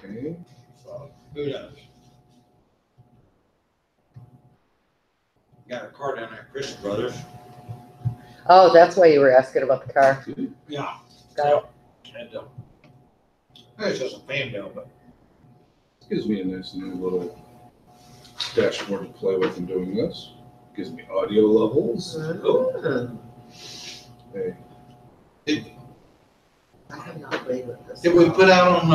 Okay. So, who knows? Got a car down there at Chris Brothers. Oh, that's why you were asking about the car. Yeah. Got it. And, it's just a fan bill, but Gives me a nice new little dashboard to play with in doing this. Gives me audio levels. Mm. Hey, I have not played with this. did we put out on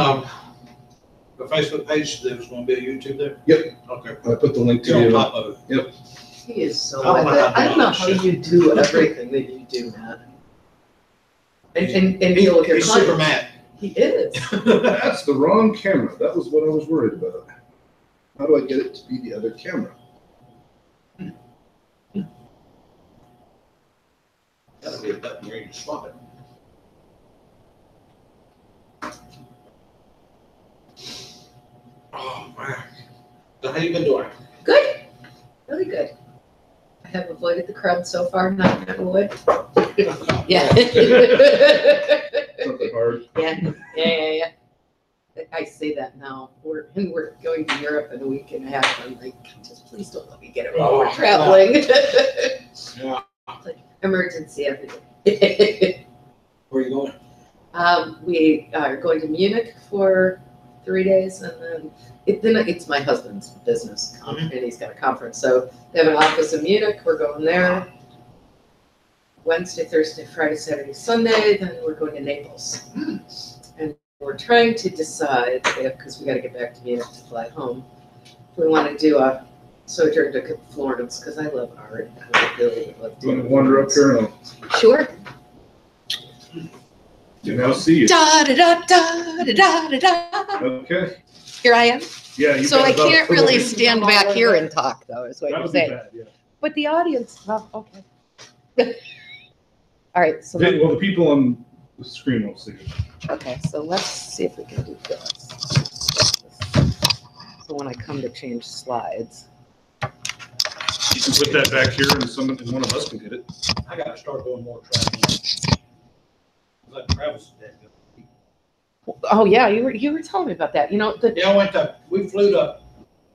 the Facebook page that there was going to be a YouTube there? Yep. Okay. I put the link to Get on you. top of it. He is so I don't with know it. how to I don't know do how shit. you do everything that you do, Matt. And deal with your He's clients. super mad. He is. That's the wrong camera. That was what I was worried about. How do I get it to be the other camera? That'll be a button where you can swap it. Oh, man. So how you been doing? Good. Really good. I have avoided the crowd so far, knock on wood. Yeah. Something hard. Yeah. I say that now. We're going to Europe in a week and a half. I'm like, just please don't let me get it while we're traveling. Yeah. Like, emergency everything. Where are you going? We are going to Munich for 3 days, and then it's my husband's business, and he's got a conference. So they have an office in Munich. We're going there Wednesday, Thursday, Friday, Saturday, Sunday. Then we're going to Naples, and we're trying to decide because we got to get back to Munich to fly home. If we want to do a sojourn to Florence because I love art. I really would love Do you want to to wander up here and Sure. I'll now see you? Da da da da da da da. Okay. Here I am. Yeah. You So got I about can't 4 really minutes. stand back here and talk, though, is what That you're would be saying. bad, yeah. But the audience, well, okay. All right, so Well, the people on the screen will see it. okay, so let's see if we can do this. So when I come to change slides, You can put that back here and one of us can get it. I got to start doing more traveling. Like Travis did. oh yeah, you were telling me about that. You know, Yeah, we flew to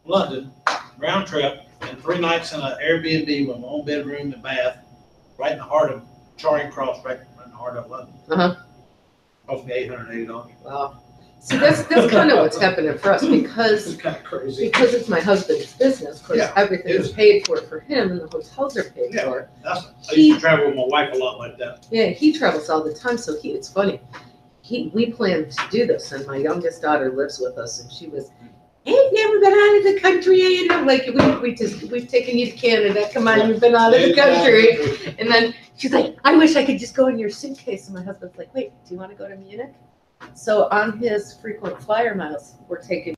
London, round trip, and 3 nights in an Airbnb with my own bedroom and bath, right in the heart of Charing Cross, right in the heart of London. Cost me $880. wow. See, that's kind of what's happening for us because It's kind of crazy. it's my husband's business. Of course, Yeah, everything is paid for him, and the hotels are paid Yeah. for. I used to travel with my wife a lot like that. Yeah, he travels all the time, so it's funny. We planned to do this, and my youngest daughter lives with us, and she was, I've never been out of the country, and I'm like, we've taken you to Canada. Come on, you've been out of the country. And then she's like, I wish I could just go in your suitcase. And my husband's like, wait, do you want to go to Munich? So on his frequent flyer miles, we're taking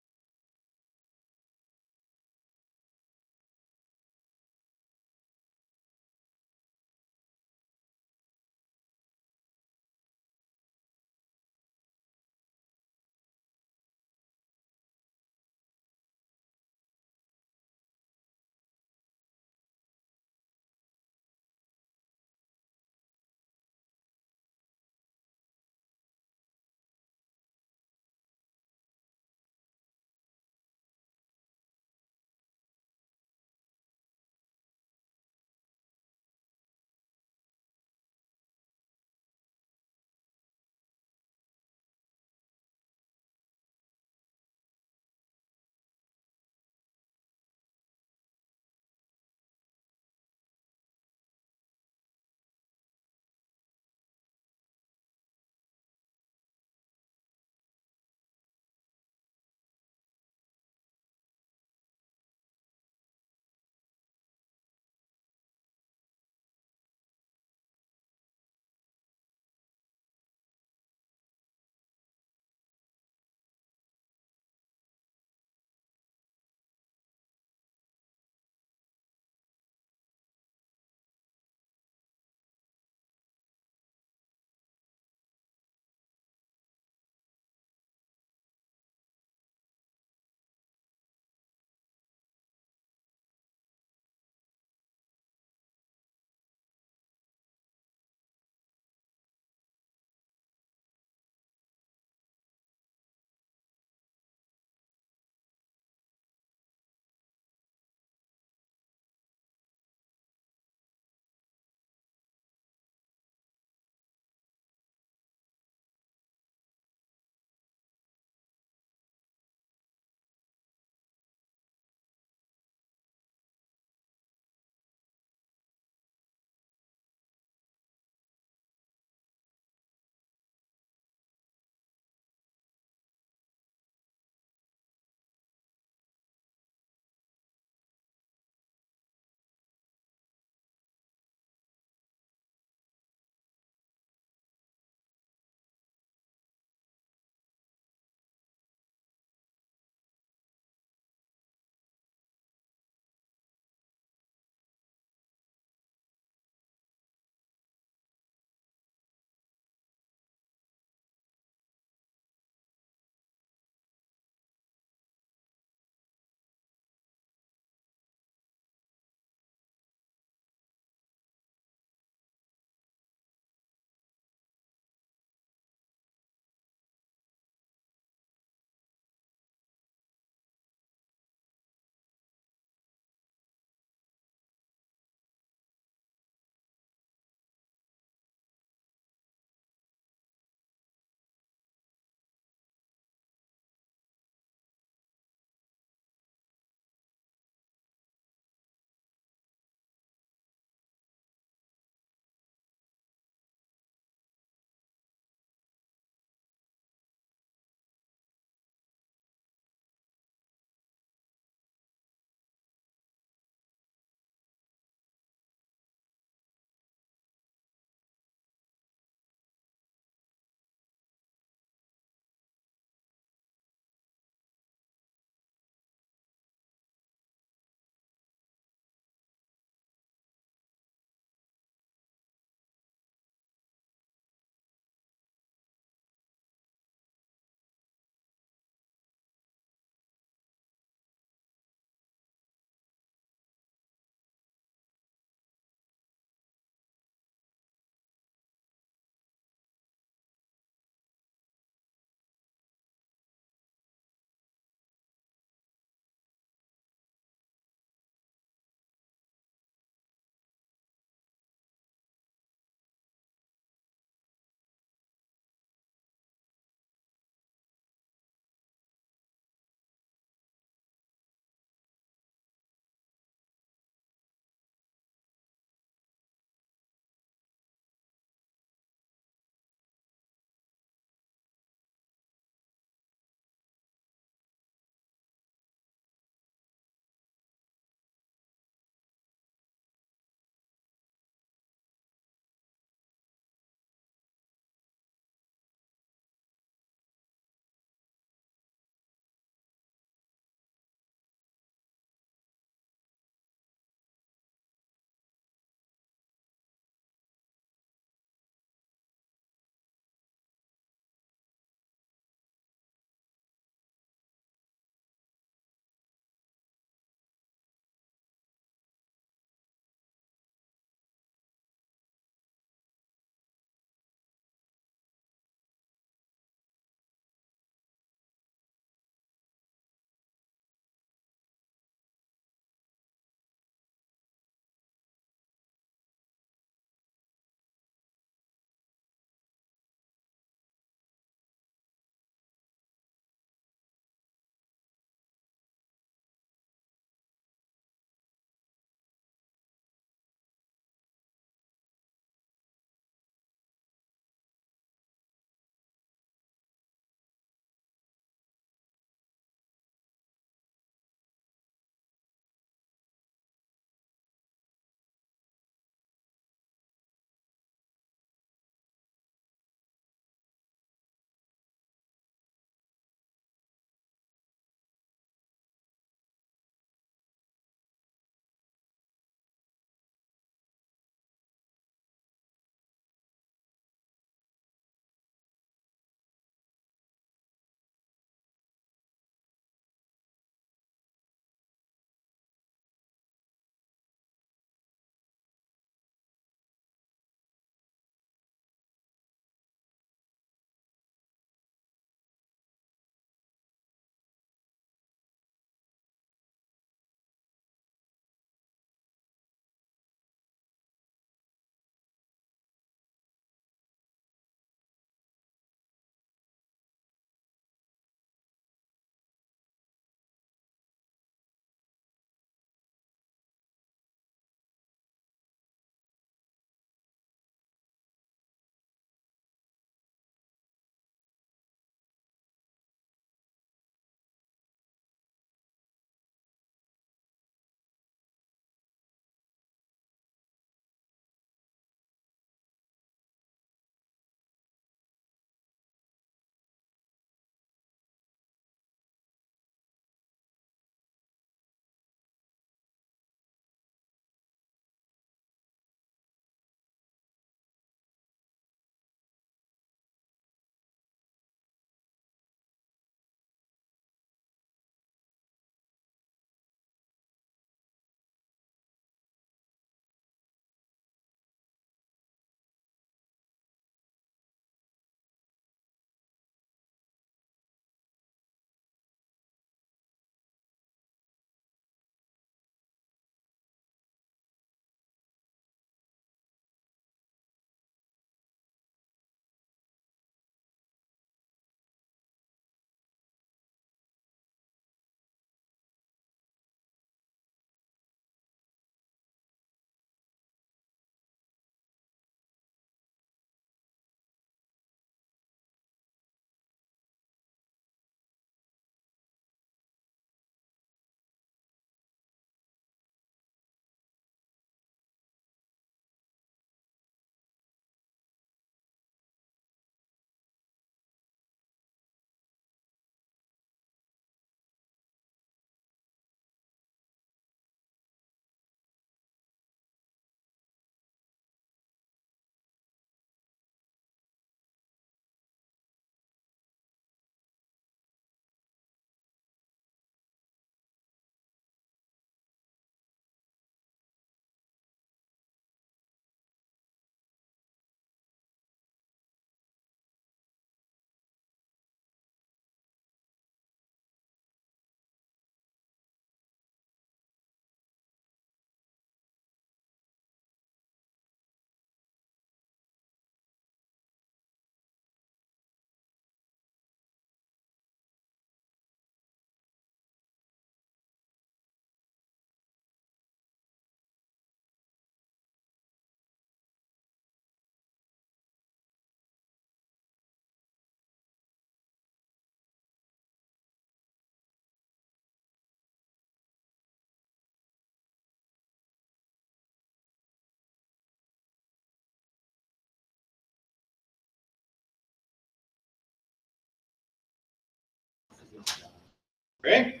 Okay.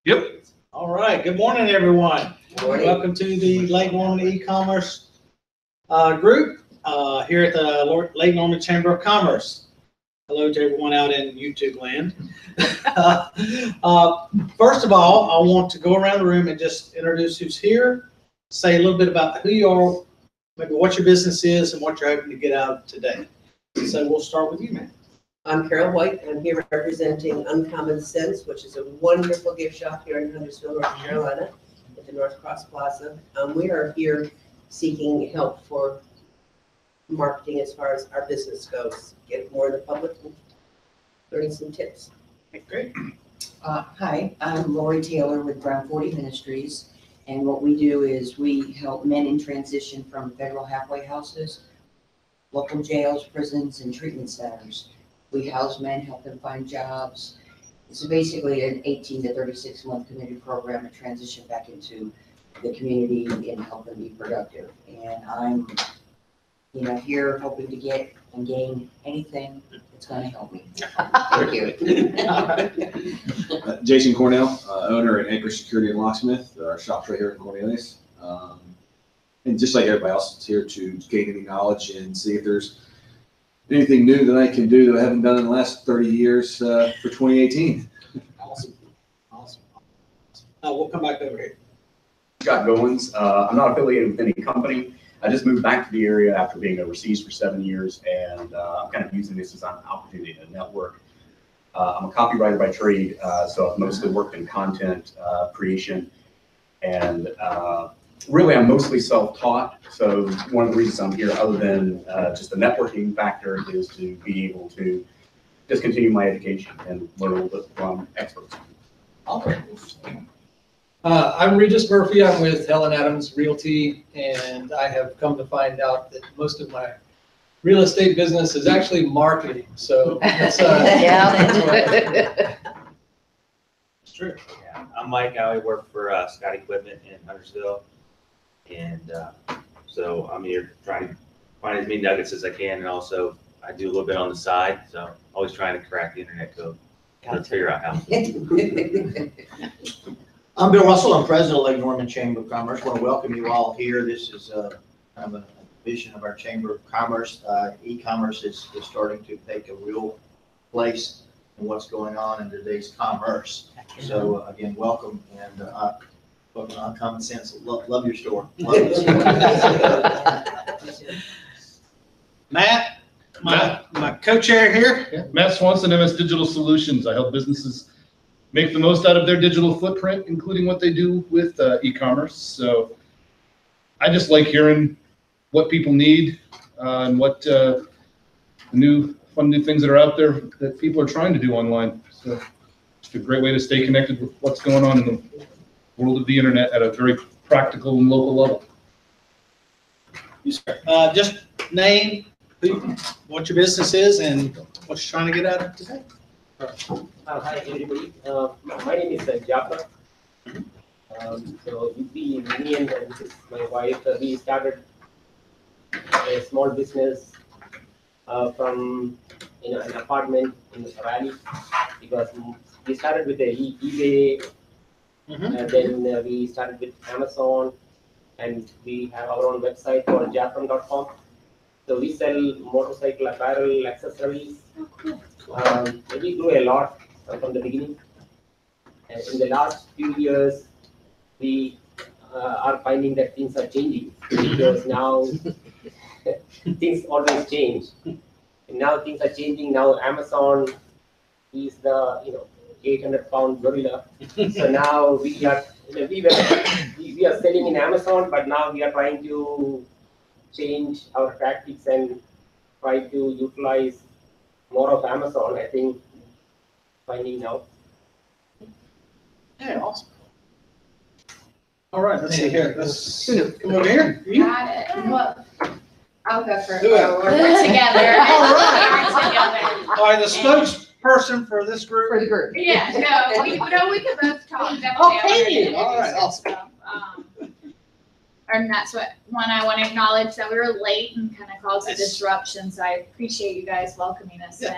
Yep. All right. Good morning, everyone. Morning. Welcome to the Lake Norman e-commerce group here at the Lake Norman Chamber of Commerce. Hello to everyone out in YouTube land. First of all, I want to go around the room and just introduce who's here, say a little bit about who you are, maybe what your business is, and what you're hoping to get out of today. So we'll start with you, man. I'm Carol White. I'm here representing Uncommon Sense, which is a wonderful gift shop here in Huntersville, North Carolina, at the North Cross Plaza. We are here seeking help for marketing as far as our business goes, get more in the public and learning some tips. Great. Hi, I'm Lori Taylor with Brown 40 Ministries, and what we do is we help men in transition from federal halfway houses, local jails, prisons, and treatment centers. We house men, help them find jobs. It's basically an 18 to 36 month committed program to transition back into the community and help them be productive. And I'm, here hoping to get and gain anything that's going to help me. Thank you. Jason Cornell, owner at Anchor Security and Locksmith. Our shop's right here in Cornelius. And just like everybody else, it's here to gain any knowledge and see if there's anything new that I can do that I haven't done in the last 30 years for 2018. Awesome. We'll come back over here. Scott Goins. I'm not affiliated with any company. I just moved back to the area after being overseas for 7 years, and I'm kind of using this as an opportunity to network. I'm a copywriter by trade, so I've mostly worked in content creation, and really I'm mostly self-taught. So one of the reasons I'm here, other than just the networking factor, is to be able to just continue my education and learn a little bit from experts. I'm Regis Murphy. I'm with Helen Adams Realty, and I have come to find out that most of my real estate business is actually marketing. So that's, Yeah. It's true. Yeah, I'm Mike. I work for Scott Equipment in Huntersville, and so I'm here trying to find as many nuggets as I can, and also I do a little bit on the side, so always trying to crack the internet code. Gotta figure out how. I'm Bill Russell. I'm president of Lake Norman Chamber of Commerce. I want to welcome you all here. This is kind of a vision of our Chamber of Commerce. E-commerce is starting to take a real place in what's going on in today's commerce. So again, welcome, and welcome on Common Sense. Love your store. Love your store. Matt, my co-chair here. Yeah. Matt Swanson, MS Digital Solutions. I help businesses make the most out of their digital footprint, including what they do with e-commerce. So I just like hearing what people need and what the new fun new things that are out there that people are trying to do online. So it's a great way to stay connected with what's going on in the world of the internet at a very practical and local level. Just name what your business is and what you're trying to get out of today. Hi everybody, my name is Jafar. So me and this is my wife, we started a small business from an apartment in Raleigh, because we started with the eBay, then we started with Amazon, and we have our own website called jafram.com. So we sell motorcycle apparel, accessories. We grew a lot from the beginning. And in the last few years, we are finding that things are changing, because now things always change. And now things are changing. Now Amazon is the 800-pound gorilla. So now we are selling in Amazon, but now we are trying to change our tactics and try to utilize more of Amazon. I think finding out. Yeah, awesome. All right, let's see here. Let's come over here. Got it. Well, I'll go first. Do it. We're together. All right. We're together. All right, the spokesperson for this group. For the group. Yeah, we could both talk. Oh, can you? All right, awesome. And that's one I want to acknowledge, that we were late and kind of caused a disruption. So I appreciate you guys welcoming us in.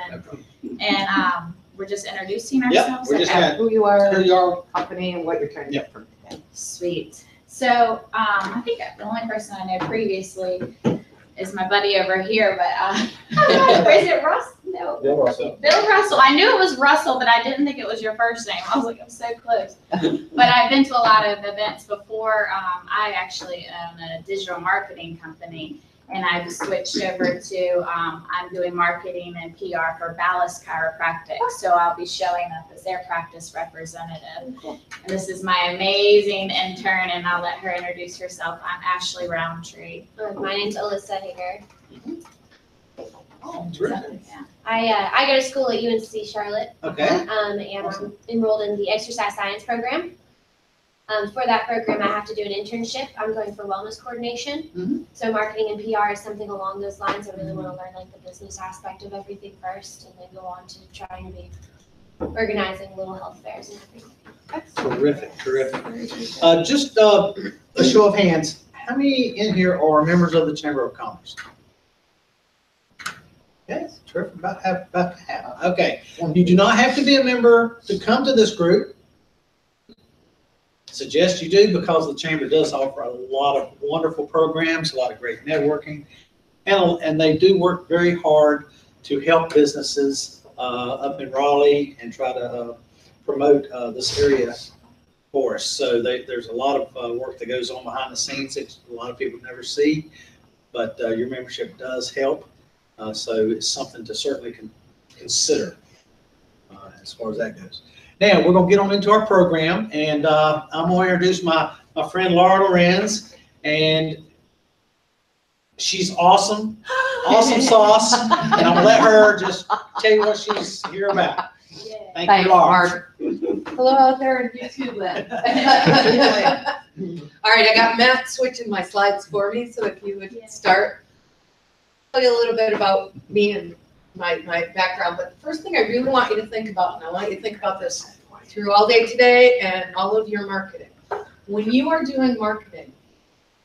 And we're just introducing Yep, ourselves? we're just Okay. gonna, Who you are, here you are. company, and what you're trying to get from it. Sweet. So, I think the only person I know previously is my buddy over here, but, or is it Russ? No. Bill Russell. Bill Russell. I knew it was Russell, but I didn't think it was your first name. I was like, I'm so close. But I've been to a lot of events before. I actually own a digital marketing company, and I've switched over to, I'm doing marketing and PR for Ballast Chiropractic. So I'll be showing up as their practice representative. And this is my amazing intern, and I'll let her introduce herself. I'm Ashley Roundtree. My name's Alyssa Hager. Oh, terrific. Yeah. I go to school at UNC Charlotte, Okay. and I'm enrolled in the exercise science program. For that program, I have to do an internship. I'm going for wellness coordination. So marketing and PR is something along those lines. I really want to learn like the business aspect of everything first, and then go on to trying to be organizing little health fairs and everything. Terrific, terrific. Just a show of hands. How many in here are members of the Chamber of Commerce? Yes, terrific. About half. Okay. You do not have to be a member to come to this group. Suggest you do, because the Chamber does offer a lot of wonderful programs, a lot of great networking, and they do work very hard to help businesses up in Raleigh and try to promote this area for us. So there's a lot of work that goes on behind the scenes that a lot of people never see, but your membership does help. So it's something to certainly consider as far as that goes. Now, we're going to get on into our program, and I'm going to introduce my friend Laura Lorenz, and she's awesome, awesome sauce, and I'm going to let her just tell you what she's here about. Thank Thanks, you, Laura. Mark. Hello out there in YouTube land. All right, I got Matt switching my slides for me, so if you would start. Tell you a little bit about me and my background, but the first thing I really want you to think about, and I want you to think about this through all day today and all of your marketing. When you are doing marketing,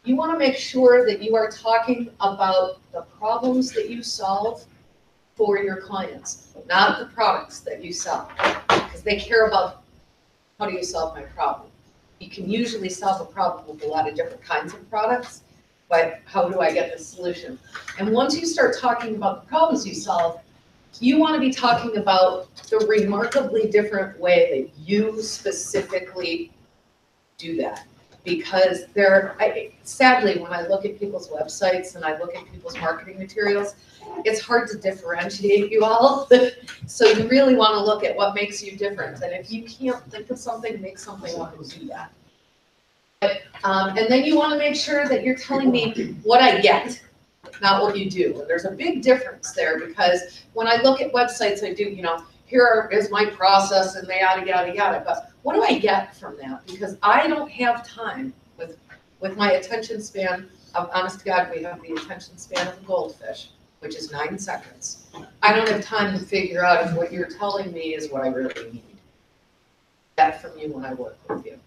you want to make sure that you are talking about the problems that you solve for your clients, not the products that you sell, because they care about how do you solve my problem. You can usually solve a problem with a lot of different kinds of products, but how do I get the solution? And once you start talking about the problems you solve, you want to be talking about the remarkably different way that you specifically do that. Because sadly, when I look at people's websites and I look at people's marketing materials, it's hard to differentiate you all. So you really want to look at what makes you different. And if you can't think of something, make something up and do that. And then you want to make sure that you're telling me what I get, not what you do. And there's a big difference there, because when I look at websites, I do, is my process and yada, yada, yada. But what do I get from that? Because I don't have time with my attention span. Honest to God, we have the attention span of a goldfish, which is 9 seconds. I don't have time to figure out if what you're telling me is what I really need. That from you when I work with you.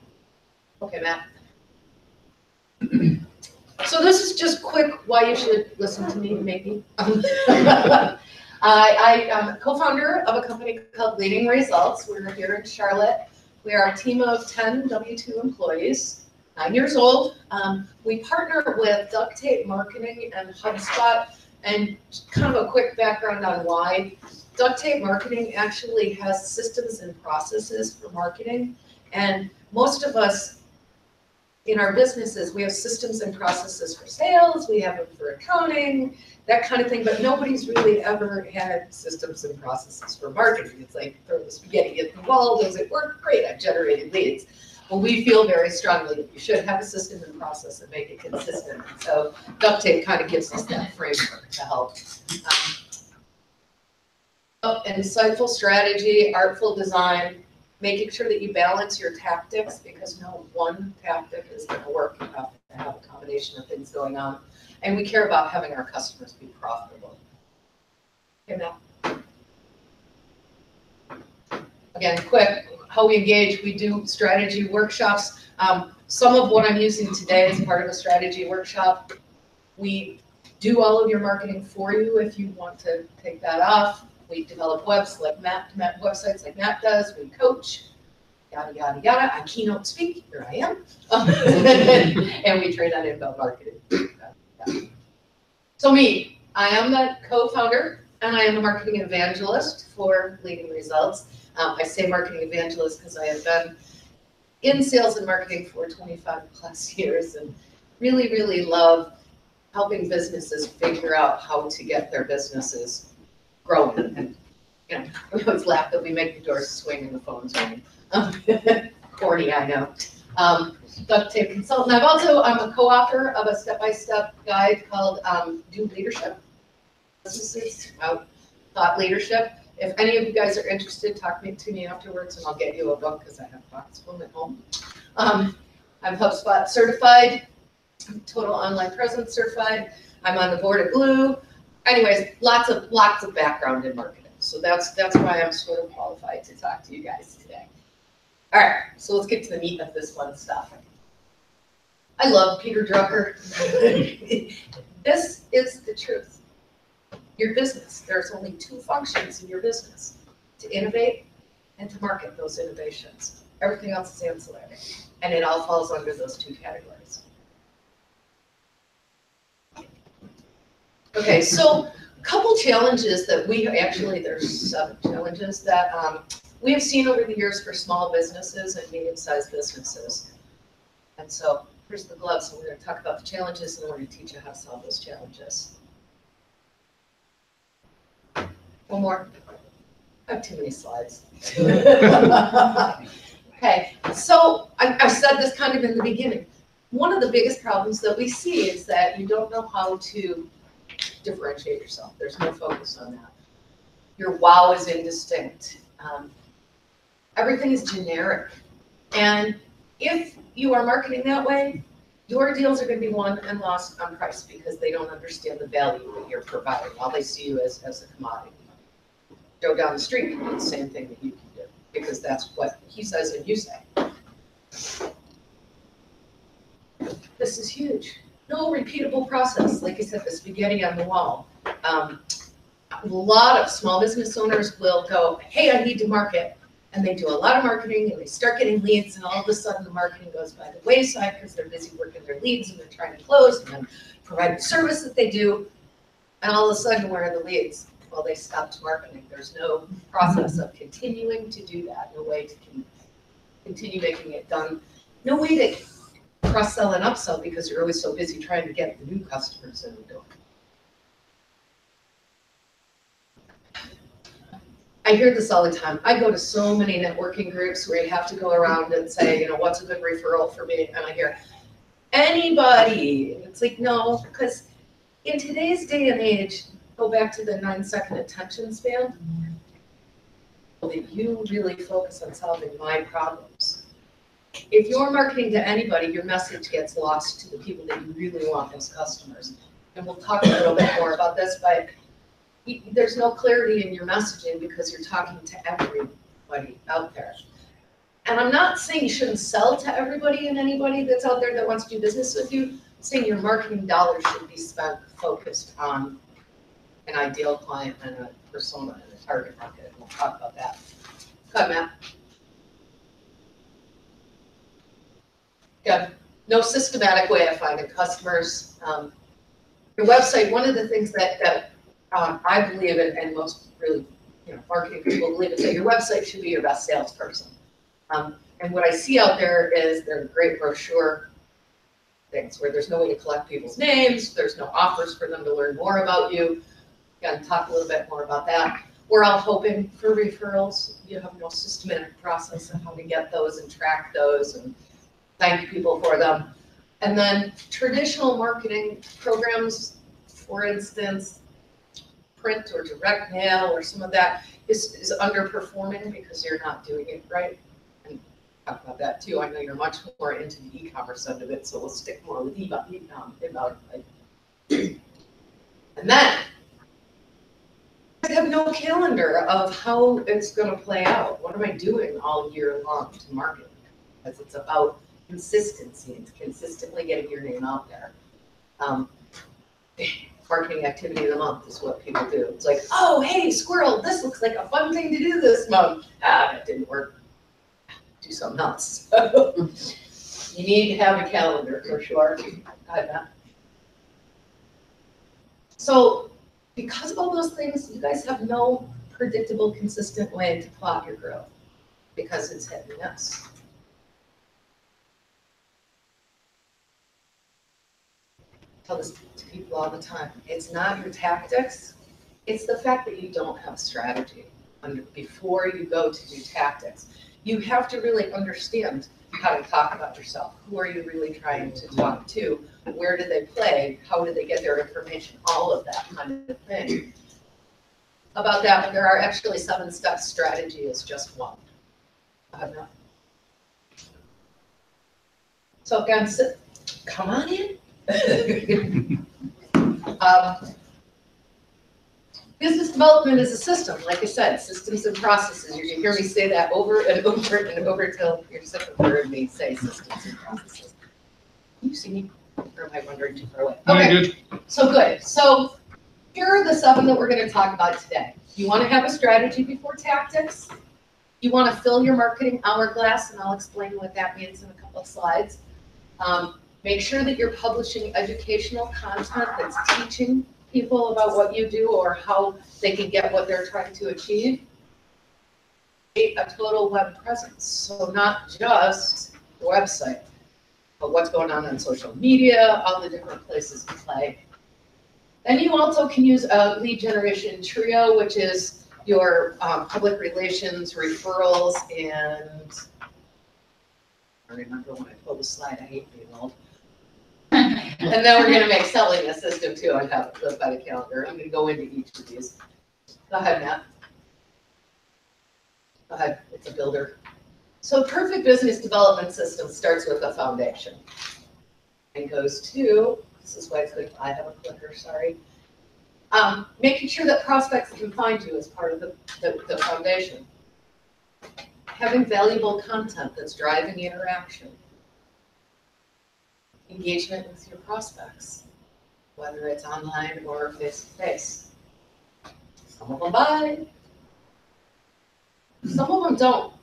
Okay, Matt. So this is just quick why you should listen to me, maybe. I am a co-founder of a company called Leading Results. We're here in Charlotte. We are a team of 10 W-2 employees, 9 years old. We partner with Duct Tape Marketing and HubSpot. And kind of a quick background on why. Duct Tape Marketing actually has systems and processes for marketing. And most of us in our businesses, we have systems and processes for sales, we have them for accounting, that kind of thing, but nobody's really ever had systems and processes for marketing. It's like throw the spaghetti at the wall, does it work? Great, I've generated leads. Well, we feel very strongly that you should have a system and process and make it consistent. So Duct Tape kind of gives us that framework to help. Insightful strategy, artful design, making sure that you balance your tactics, because no one tactic is going to work. You have to have a combination of things going on. And we care about having our customers be profitable. Okay, now. Again, quick, how we engage, we do strategy workshops. Some of what I'm using today is part of a strategy workshop. We do all of your marketing for you if you want to take that off. We develop websites like Matt does, we coach, yada, yada, yada. I keynote speak, here I am. And we train on inbound marketing. So me, I am the co-founder and I am a marketing evangelist for Leading Results. I say marketing evangelist because I have been in sales and marketing for 25 plus years and really, really love helping businesses figure out how to get their businesses growing. And, you know, we always laugh that we make the doors swing and the phones ring. Corny, I know. Duct tape consultant. I'm a co-author of a step-by-step guide called Do Leadership. This is about thought leadership. If any of you guys are interested, talk to me afterwards and I'll get you a book because I have box of them at home. I'm HubSpot certified, Total Online Presence certified. I'm on the board of Glue. Anyways, lots of background in marketing. So that's why I'm sort of qualified to talk to you guys today. All right, so let's get to the meat of this fun stuff. I love Peter Drucker. This is the truth. Your business, there's only two functions in your business: to innovate and to market those innovations. Everything else is ancillary, and it all falls under those two categories. Okay, so a couple challenges that there's 7 challenges that we have seen over the years for small businesses and medium-sized businesses. And so here's the gloves. So we're going to talk about the challenges and we're going to teach you how to solve those challenges. One more. I have too many slides. Okay, so I said this kind of in the beginning. One of the biggest problems that we see is that you don't know how to differentiate yourself. There's no focus on that. Your wow is indistinct. Everything is generic. And if you are marketing that way, your deals are going to be won and lost on price because they don't understand the value that you're providing. All they see you as a commodity. Go down the street and do the same thing that you can do because that's what he says and you say. This is huge. No repeatable process. Like I said, the spaghetti on the wall. A lot of small business owners will go, hey, I need to market. And they do a lot of marketing and they start getting leads and all of a sudden the marketing goes by the wayside because they're busy working their leads and they're trying to close and then provide the service that they do. And all of a sudden, where are the leads? Well, they stopped marketing. There's no process of continuing to do that. No way to continue making it done. No way to cross-sell and upsell because you're always so busy trying to get the new customers in the door. I hear this all the time. I go to so many networking groups where you have to go around and say, you know, what's a good referral for me? And I hear, anybody. And it's like, no, because in today's day and age, go back to the 9-second attention span, that you really focus on solving my problems. If you're marketing to anybody, your message gets lost to the people that you really want as customers. And we'll talk a little bit more about this, but there's no clarity in your messaging because you're talking to everybody out there. And I'm not saying you shouldn't sell to everybody and anybody that's out there that wants to do business with you. I'm saying your marketing dollars should be spent focused on an ideal client and a persona and a target market. And we'll talk about that. Go ahead, Matt. Yeah, no systematic way of finding customers. Your website, one of the things that I believe in, and most really, marketing people believe, is that your website should be your best salesperson. And what I see out there is there are great brochure things where there's no way to collect people's names, there's no offers for them to learn more about you. Again, talk a little bit more about that. We're all hoping for referrals. You have no systematic process of how to get those and track those and thank people for them. And then traditional marketing programs, for instance, print or direct mail or some of that is underperforming because you're not doing it right. And talk about that too. I know you're much more into the e-commerce end of it, so we'll stick more with inbound. And then I have no calendar of how it's going to play out. What am I doing all year long to market? Because it's about consistency and consistently getting your name out there. marketing activity of the month is what people do. It's like, oh, hey, squirrel, this looks like a fun thing to do this month. That didn't work. Do something else. You need to have a calendar for sure. So because of all those things, you guys have no predictable, consistent way to plot your growth because it's hit and miss. I tell this to people all the time. It's not your tactics. It's the fact that you don't have a strategy before you go to do tactics. You have to really understand how to talk about yourself. Who are you really trying to talk to? Where do they play? How do they get their information? All of that kind of thing. About that, there are actually 7 steps. Strategy is just one. So again, come on in. Business development is a system, like I said, systems and processes. You're gonna hear me say that over and over and over till you're sick of hearing me say systems and processes. Can you see me? Or am I wandering too far away? Okay, so good. So here are the 7 that we're gonna talk about today. You wanna have a strategy before tactics. You wanna fill your marketing hourglass, and I'll explain what that means in a couple of slides. Make sure that you're publishing educational content that's teaching people about what you do or how they can get what they're trying to achieve. A total web presence, so not just the website, but what's going on social media, all the different places to play. Then you also can use a lead generation trio, which is your public relations, referrals, and I remember when I pulled the slide, I hate being old. And then we're going to make selling a system too on how to flip by the calendar. I'm going to go into each of these. Go ahead, Matt. Go ahead, it's a builder. So perfect business development system starts with a foundation and goes to, this is why it's good, I have a clicker, sorry. Making sure that prospects can find you as part of the foundation. Having valuable content that's driving interaction. Engagement with your prospects, whether it's online or face-to-face. Some of them buy, some of them don't.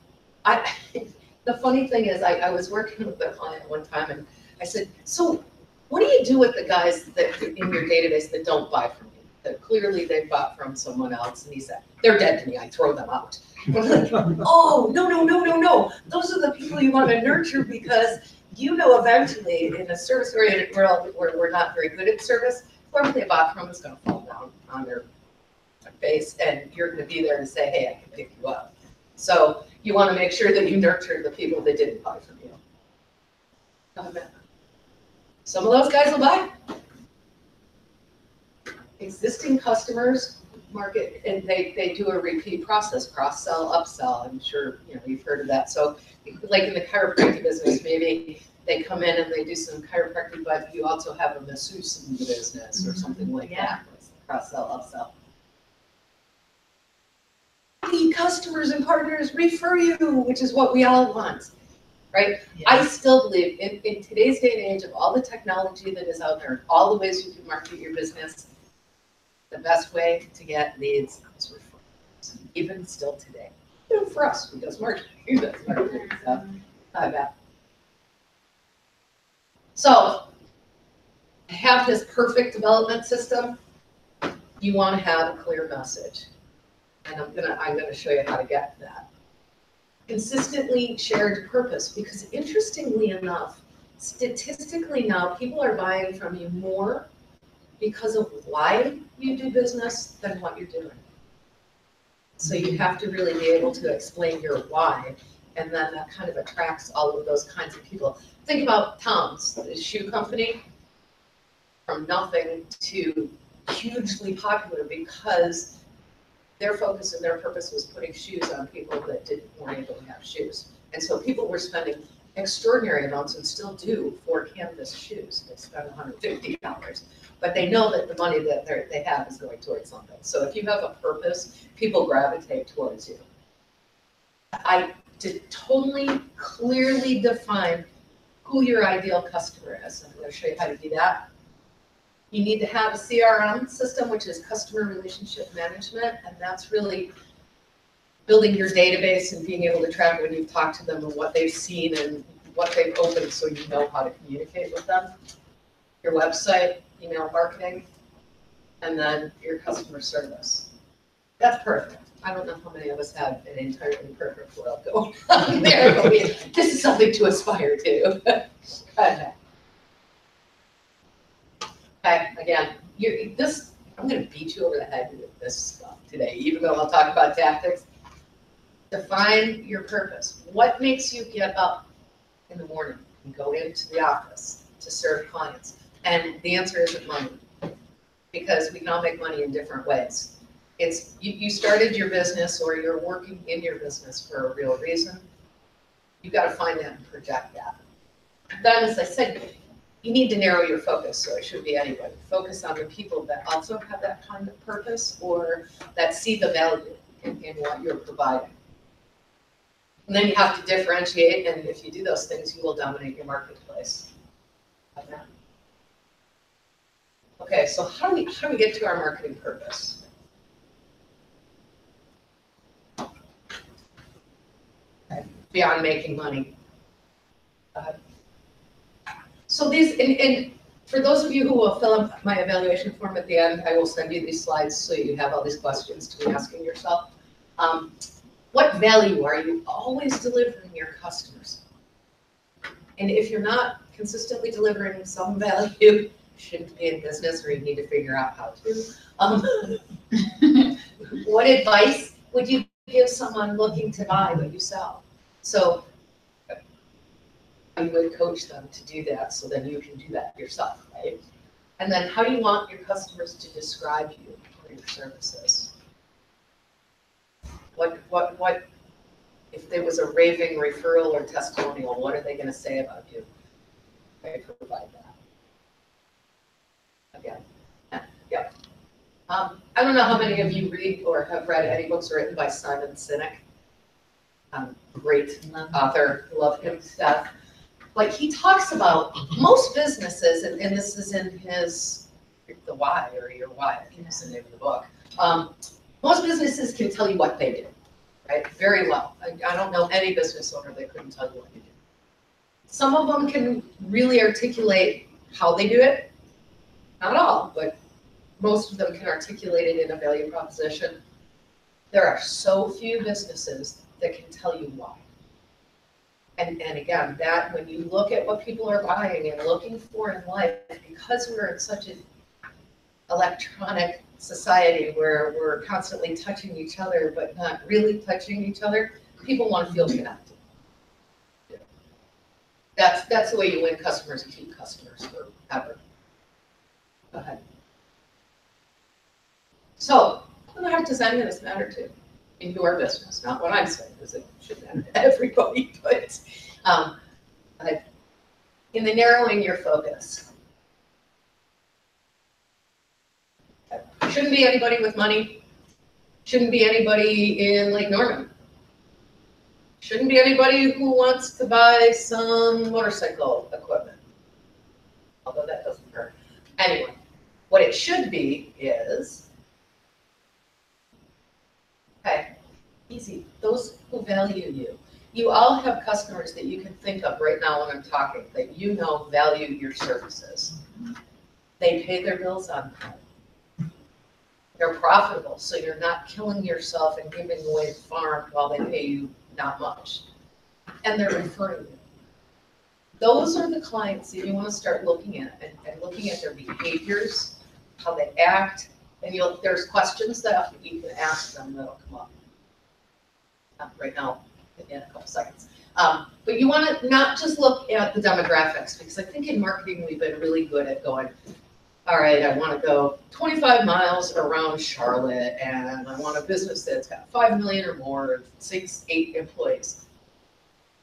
The funny thing is, I was working with a client one time and I said, so what do you do with the guys that in your database that don't buy from you? That clearly they bought from someone else? And he said, they're dead to me, I throw them out. I was like, oh, no. Those are the people you want to nurture because you know eventually in a service-oriented world where we're not very good at service, whoever they bought from is going to fall down on their face and you're going to be there and say, hey, I can pick you up. So you want to make sure that you nurture the people that didn't buy from you. Some of those guys will buy. Existing customers market, and they do a repeat process, cross-sell, upsell. I'm sure you've heard of that. So like in the chiropractic business, maybe they come in and they do some chiropractic, but you also have a masseuse in the business or something like that. Cross-sell, upsell. The customers and partners refer you, which is what we all want, right? Yeah. I still believe in today's day and age of all the technology that is out there, all the ways you can market your business, the best way to get leads is referrals, even still today. For us, who does marketing, so I bet. So, to have this perfect development system, you want to have a clear message. And I'm gonna show you how to get that. Consistently shared purpose, because interestingly enough, statistically now, people are buying from you more because of why you do business than what you're doing. So you have to really be able to explain your why, and then that kind of attracts all of those kinds of people. Think about Tom's, the shoe company, from nothing to hugely popular because their focus and their purpose was putting shoes on people that weren't able to have shoes. And so people were spending extraordinary amounts and still do for canvas shoes. They spend $150, but they know that the money that they have is going towards something. So if you have a purpose, people gravitate towards you. I did totally clearly define who your ideal customer is. I'm going to show you how to do that. You need to have a CRM system, which is customer relationship management, and that's really building your database and being able to track when you've talked to them and what they've seen and what they've opened so you know how to communicate with them. Your website, email marketing, and then your customer service. That's perfect. I don't know how many of us have an entirely perfect world going on there, but this is something to aspire to. Okay, again, I'm going to beat you over the head with this stuff today, even though I'll talk about tactics. Define your purpose. What makes you get up in the morning and go into the office to serve clients? And the answer isn't money, because we can all make money in different ways. It's you started your business or you're working in your business for a real reason. You've got to find that and project that. Then, as I said, you need to narrow your focus, so it should be anybody. Focus on the people that also have that kind of purpose or that see the value in what you're providing. And then you have to differentiate, and if you do those things, you will dominate your marketplace. Okay, so how do we get to our marketing purpose? Beyond making money. So these, and for those of you who will fill up my evaluation form at the end, I will send you these slides so you have all these questions to be asking yourself. What value are you always delivering your customers? And if you're not consistently delivering some value, you shouldn't be in business, or you need to figure out how to. What advice would you give someone looking to buy what you sell? So I would coach them to do that, so then you can do that yourself, right? And then how do you want your customers to describe you or your services? What if there was a raving referral or testimonial, what are they going to say about you? I provide that. Again, yep. I don't know how many of you read or have read any books written by Simon Sinek. Great author, love him to death. But he talks about most businesses, and this is in his The Why, or Your Why, I think is the name of the book. Most businesses can tell you what they do, right? Very well. I don't know any business owner that couldn't tell you what you do. Some of them can really articulate how they do it. Not all, but most of them can articulate it in a value proposition. There are so few businesses that can tell you why. And again, that when you look at what people are buying and looking for in life, because we're in such an electronic society where we're constantly touching each other but not really touching each other, people want to feel connected. That's the way you win customers and keep customers forever. Go ahead. So, how does any of this matter to in your business? Not what I'm saying, because it should matter to everybody, but in the narrowing your focus. Shouldn't be anybody with money. Shouldn't be anybody in Lake Norman. Shouldn't be anybody who wants to buy some motorcycle equipment. Although that doesn't hurt. Anyway, what it should be is, okay, easy, those who value you. You all have customers that you can think of right now when I'm talking that you know value your services. They pay their bills on time. They're profitable, so you're not killing yourself and giving away the farm while they pay you not much. And they're referring you. Those are the clients that you want to start looking at and looking at their behaviors, how they act, and there's questions that you can ask them that'll come up. Right now, in a couple seconds. But you want to not just look at the demographics, because I think in marketing we've been really good at going, all right, I want to go 25 miles around Charlotte, and I want a business that's got 5 million or more, 6, 8 employees.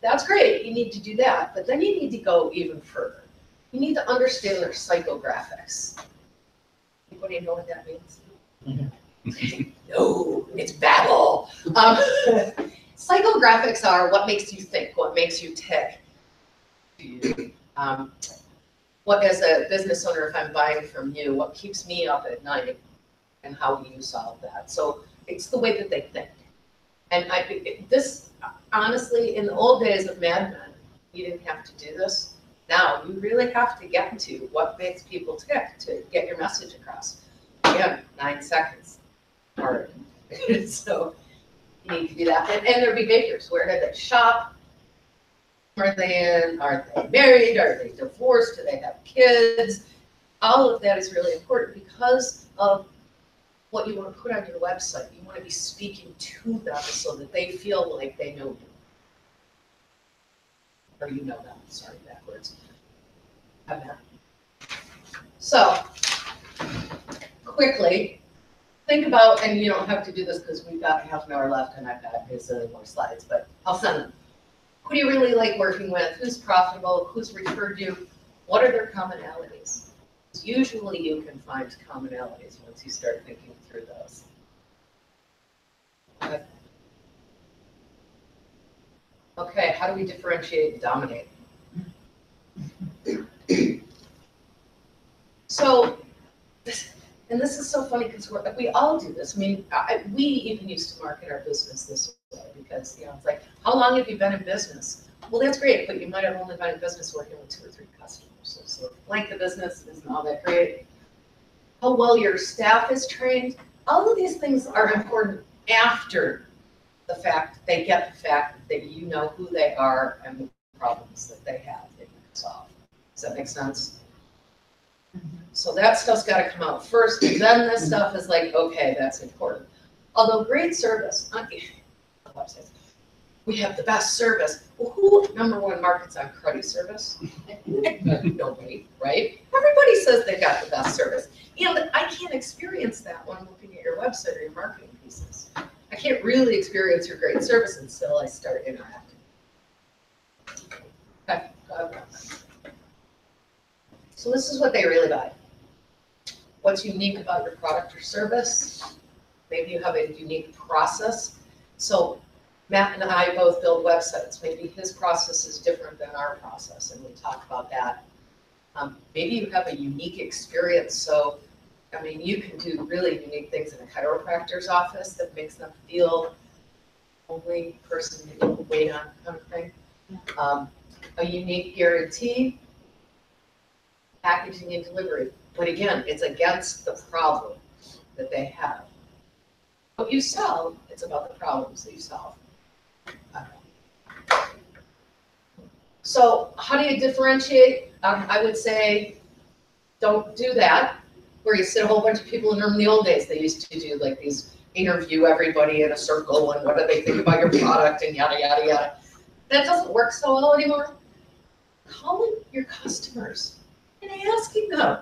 That's great, you need to do that, but then you need to go even further. You need to understand their psychographics. Anybody know what that means? Mm-hmm. No, it's babble. Psychographics are what makes you think, what makes you tick. what, as a business owner, if I'm buying from you, what keeps me up at night and how do you solve that? So it's the way that they think. And this, honestly, in the old days of Mad Men, you didn't have to do this. Now you really have to get to what makes people tick to get your message across. Again, 9 seconds. Hard. So you need to do that. And their behaviors. Where do they shop? Are they in? Are they married? Are they divorced? Do they have kids? All of that is really important because of what you want to put on your website. You want to be speaking to them so that they feel like they know you. Or you know them, sorry, backwards. Have that. So, quickly, think about, and you don't have to do this because we've got half an hour left and I've got more slides, but I'll send them. Who do you really like working with? Who's profitable? Who's referred you? What are their commonalities? Usually you can find commonalities once you start thinking through those. Okay, how do we differentiate and dominate? So, and this is so funny because we all do this. I mean, we even used to market our business this way because, it's like, how long have you been in business? Well, that's great, but you might have only been in business working with 2 or 3 customers. So length of business isn't all that great. How well your staff is trained. All of these things are important after the fact, they get the fact that you know who they are and the problems that they have that you can solve. Does that make sense? So that stuff's got to come out first, and then this stuff is like, okay, that's important. Although great service, we have the best service. Well, who, number one, markets on cruddy service? Nobody, right? Everybody says they've got the best service. And I can't experience that when I'm looking at your website or your marketing pieces. I can't really experience your great service until I start interacting. Okay. So this is what they really buy. What's unique about your product or service? Maybe you have a unique process. So Matt and I both build websites. Maybe his process is different than our process, and we talk about that. Maybe you have a unique experience. So, I mean, you can do really unique things in a chiropractor's office that makes them feel only person that you can wait on, kind of thing. A unique guarantee, packaging and delivery. But again, it's against the problem that they have. What you sell, it's about the problems that you solve. So how do you differentiate? I would say don't do that where you sit a whole bunch of people in the old days. They used to do like these interview everybody in a circle and what do they think about your product and yada, yada, yada. That doesn't work so well anymore. Calling your customers and asking them,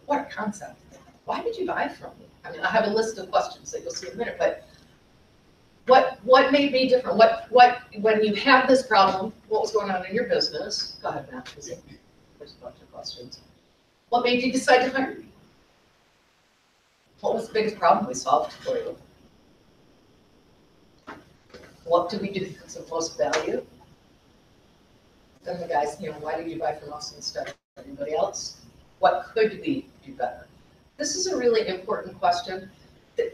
what a concept. Why did you buy from me? I mean, I have a list of questions that you'll see in a minute, but what made me different? When you have this problem, what was going on in your business? Go ahead, Matt. There's a bunch of questions. What made you decide to hire me? What was the biggest problem we solved for you? What did we do that's of most value? Then the guys, why did you buy from us instead of anybody else? What could we do better? This is a really important question.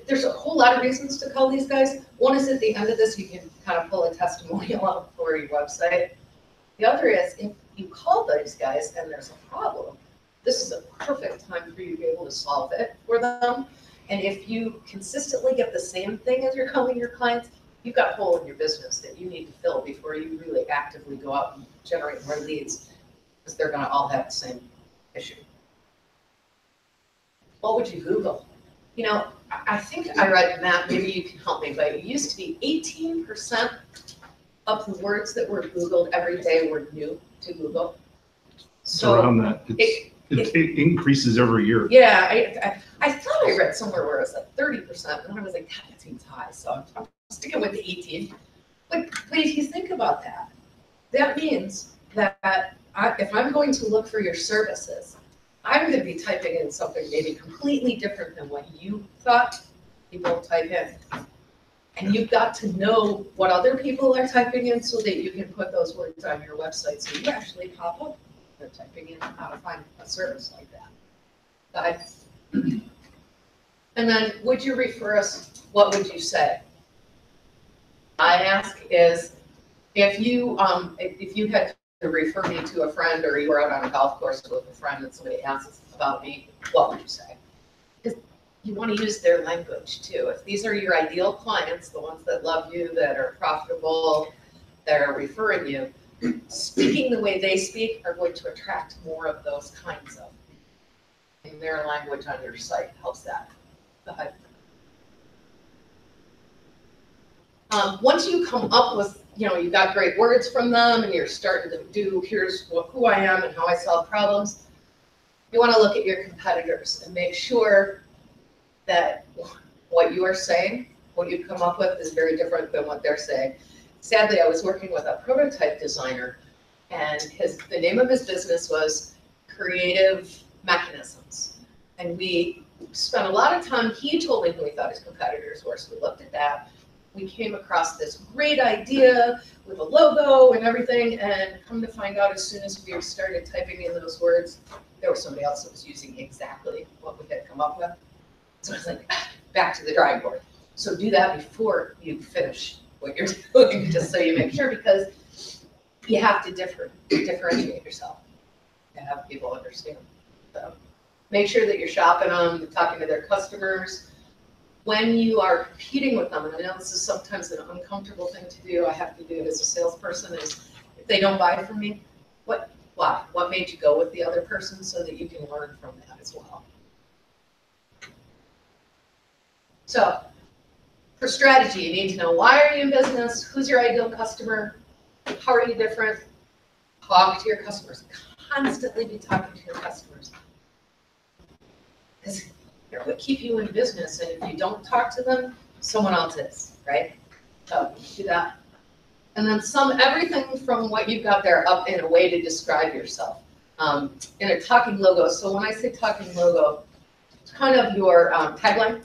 There's a whole lot of reasons to call these guys. One is at the end of this, you can kind of pull a testimonial out for your website. The other is if you call these guys and there's a problem, this is a perfect time for you to be able to solve it for them. And if you consistently get the same thing as you're calling your clients, you've got a hole in your business that you need to fill before you really actively go out and generate more leads, because they're going to all have the same issue. What would you Google? I think I read, Matt, maybe you can help me, but it used to be 18% of the words that were Googled every day were new to Google. So around that. It increases every year. Yeah, I thought I read somewhere where it was like 30%, and I was like, God, that seems high, so I'm sticking with the 18. But if you think about that, that means that if I'm going to look for your services, I'm going to be typing in something maybe completely different than what you thought people type in. And you've got to know what other people are typing in so that you can put those words on your website so you actually pop up they're typing in how to find a service like that. But and then would you refer us, what would you say? I ask is, if you had to refer me to a friend, or you were out on a golf course with a friend and somebody asks about me, what would you say? Because you want to use their language too. If these are your ideal clients, the ones that love you, that are profitable, that are referring you, speaking the way they speak are going to attract more of those kinds of. And their language on your site helps that. Go ahead. Once you come up with, you got great words from them and you're starting to do, here's who I am and how I solve problems, you want to look at your competitors and make sure that what you are saying, what you come up with is very different than what they're saying. Sadly, I was working with a prototype designer, and the name of his business was Creative Mechanisms. And we spent a lot of time, he told me who he thought his competitors were, so we looked at that. We came across this great idea with a logo and everything, and come to find out, as soon as we started typing in those words, there was somebody else that was using exactly what we had come up with. So I was like, back to the drawing board. So do that before you finish what you're doing, just so you make sure, because you have to differentiate yourself and have people understand. So make sure that you're shopping them, talking to their customers. When you are competing with them, and I know this is sometimes an uncomfortable thing to do, I have to do it as a salesperson, is if they don't buy from me, why? What made you go with the other person, so that you can learn from that as well. So for strategy, you need to know, why are you in business? Who's your ideal customer? How are you different? Talk to your customers. Constantly be talking to your customers. Because they're what keep you in business, and if you don't talk to them, someone else is, right? So do that. And then sum everything from what you've got there up in a way to describe yourself. In a talking logo. So when I say talking logo, it's kind of your tagline.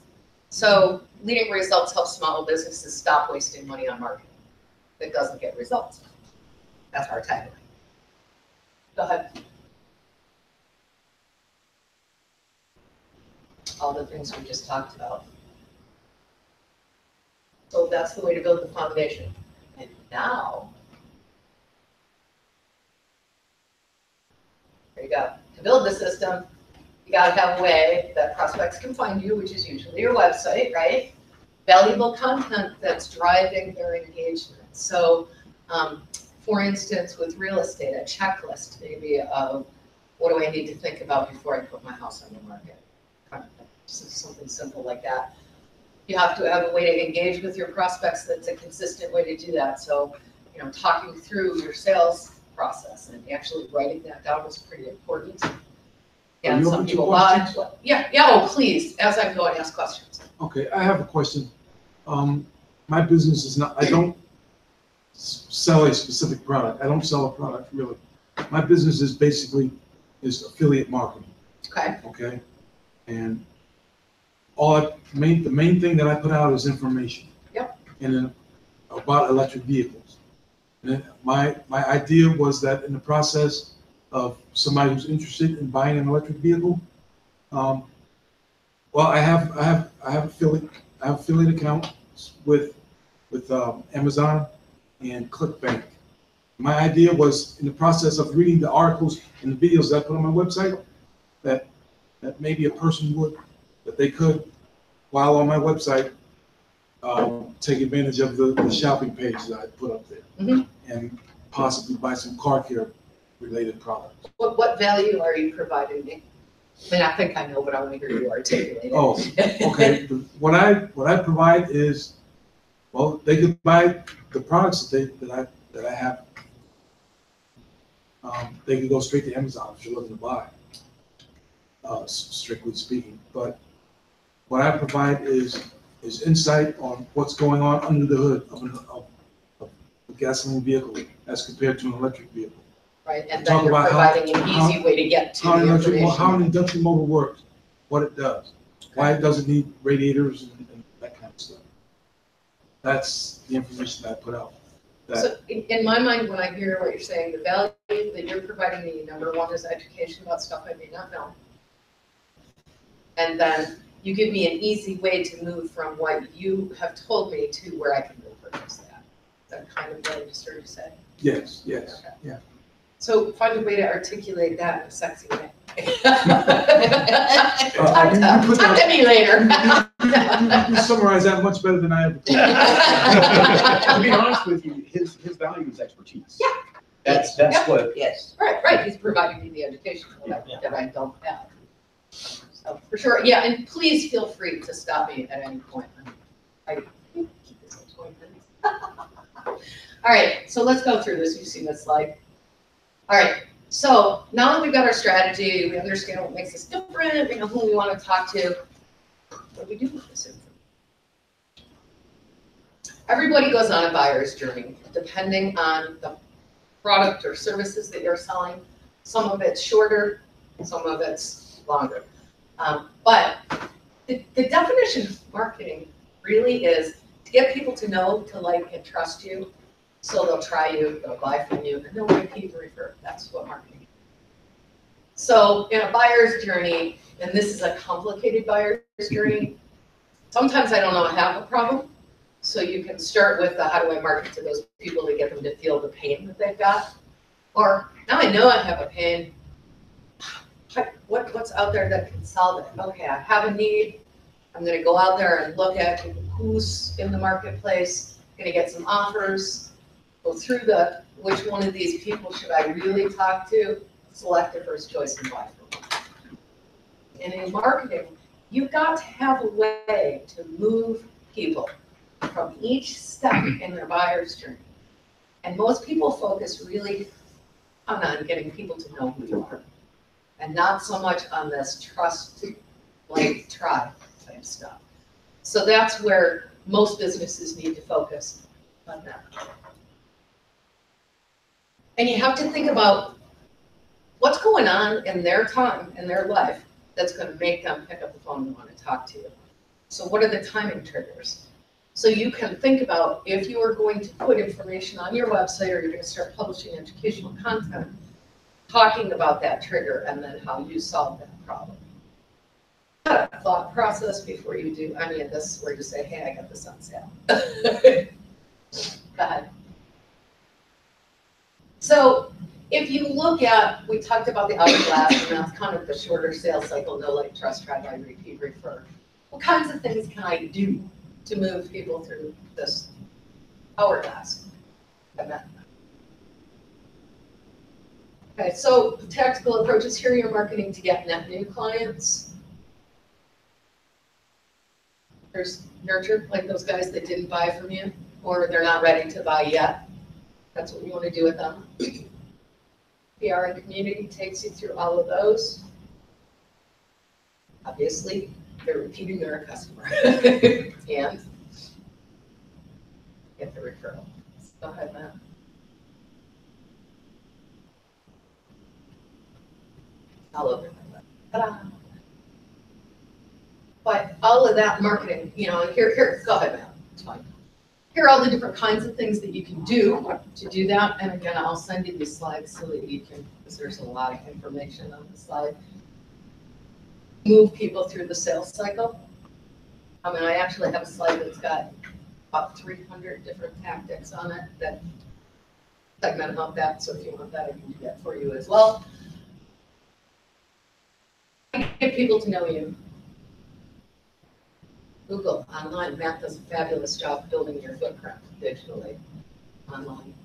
So leading results help small businesses stop wasting money on marketing that doesn't get results. That's our tagline. Go ahead. All the things we just talked about. So that's the way to build the foundation. And now, there you go. To build the system, you got to have a way that prospects can find you, which is usually your website, right? Valuable content that's driving their engagement. So, for instance, with real estate, a checklist maybe of, what do I need to think about before I put my house on the market? Something simple like that. You have to have a way to engage with your prospects that's a consistent way to do that. So, talking through your sales process and actually writing that down is pretty important. And some people buy. Yeah, oh, please, as I go and ask questions. Okay, I have a question. My business is not, I don't sell a specific product. I don't sell a product, really. My business is basically affiliate marketing. Okay. Okay, and the main thing that I put out is information. Yep. And then about electric vehicles. And then my idea was that in the process of somebody who's interested in buying an electric vehicle, well, I have affiliate accounts with Amazon and ClickBank. My idea was, in the process of reading the articles and the videos that I put on my website, that maybe a person they could, while on my website, take advantage of the shopping page that I put up there, and possibly buy some car care related products. What value are you providing me? I mean, I think I know, but I want to hear you articulate it. Oh, okay. What I provide is, well, they could buy the products that I have. They could go straight to Amazon if you're looking to buy, strictly speaking. But what I provide is insight on what's going on under the hood of a gasoline vehicle as compared to an electric vehicle. Right, and then you're providing an easy way to get to the information. How an induction motor works, what it does, why it doesn't need radiators and that kind of stuff. That's the information that I put out. So in my mind, when I hear what you're saying, the value that you're providing me, number one, is education about stuff I may not know. And then you give me an easy way to move from what you have told me to where I can go purchase that. Is that kind of what I just heard you say? Yes, yes, Okay. yeah. So find a way to articulate that in a sexy way. Talk to me later. You summarize that much better than I ever could. To be honest with you, his value is expertise. Yeah. That's Yeah. what, Yes. Right, he's providing me the education that I don't have. So for sure, yeah, and please feel free to stop me at any point. I keep this at 20 minutes. All right, so let's go through this. You've seen this slide. All right, so now that we've got our strategy, we understand what makes us different, we know who we want to talk to. What do we do with this information? Everybody goes on a buyer's journey, depending on the product or services that you're selling. Some of it's shorter, some of it's longer. But the definition of marketing really is to get people to know, to like, and trust you. So they'll try you, they'll buy from you, and they'll repeat and refer. That's what marketing is. So in a buyer's journey, and this is a complicated buyer's journey, sometimes I don't know I have a problem. So you can start with the how do I market to those people to get them to feel the pain that they've got. Or now I know I have a pain. What's out there that can solve it? Okay, I have a need. I'm going to go out there and look at who's in the marketplace, going to get some offers, go through which one of these people should I really talk to, select a first choice and buy from them. And in marketing, you've got to have a way to move people from each step in their buyer's journey. And most people focus really on getting people to know who you are. And not so much on this trust, like, try type stuff. So that's where most businesses need to focus on that. And you have to think about what's going on in their time, in their life, that's going to make them pick up the phone and want to talk to you. So what are the timing triggers? So you can think about if you are going to put information on your website or you're going to start publishing educational content, talking about that trigger and then how you solve that problem. A thought process before you do any of this where you say, hey, I got this on sale. Go ahead. So if you look at, we talked about the hourglass, and that's kind of the shorter sales cycle, no like, trust, try, buy, repeat, refer. What kinds of things can I do to move people through this hourglass? Okay, so tactical approaches here, you're marketing to get net new clients. There's nurture, like those guys that didn't buy from you, or they're not ready to buy yet. That's what you want to do with them. PR and community takes you through all of those. Obviously, they're repeating they're a customer. And get the referral. Go ahead, Matt. All over. Ta-da. But all of that marketing, here, go ahead, Matt. It's fine. Here are all the different kinds of things that you can do to do that. And again, I'll send you these slides so that you can, because there's a lot of information on the slide. Move people through the sales cycle. I mean, I actually have a slide that's got about 300 different tactics on it that segment out that. So if you want that, I can do that for you as well. Get people to know you. Google, online. Matt does a fabulous job building your footprint digitally online.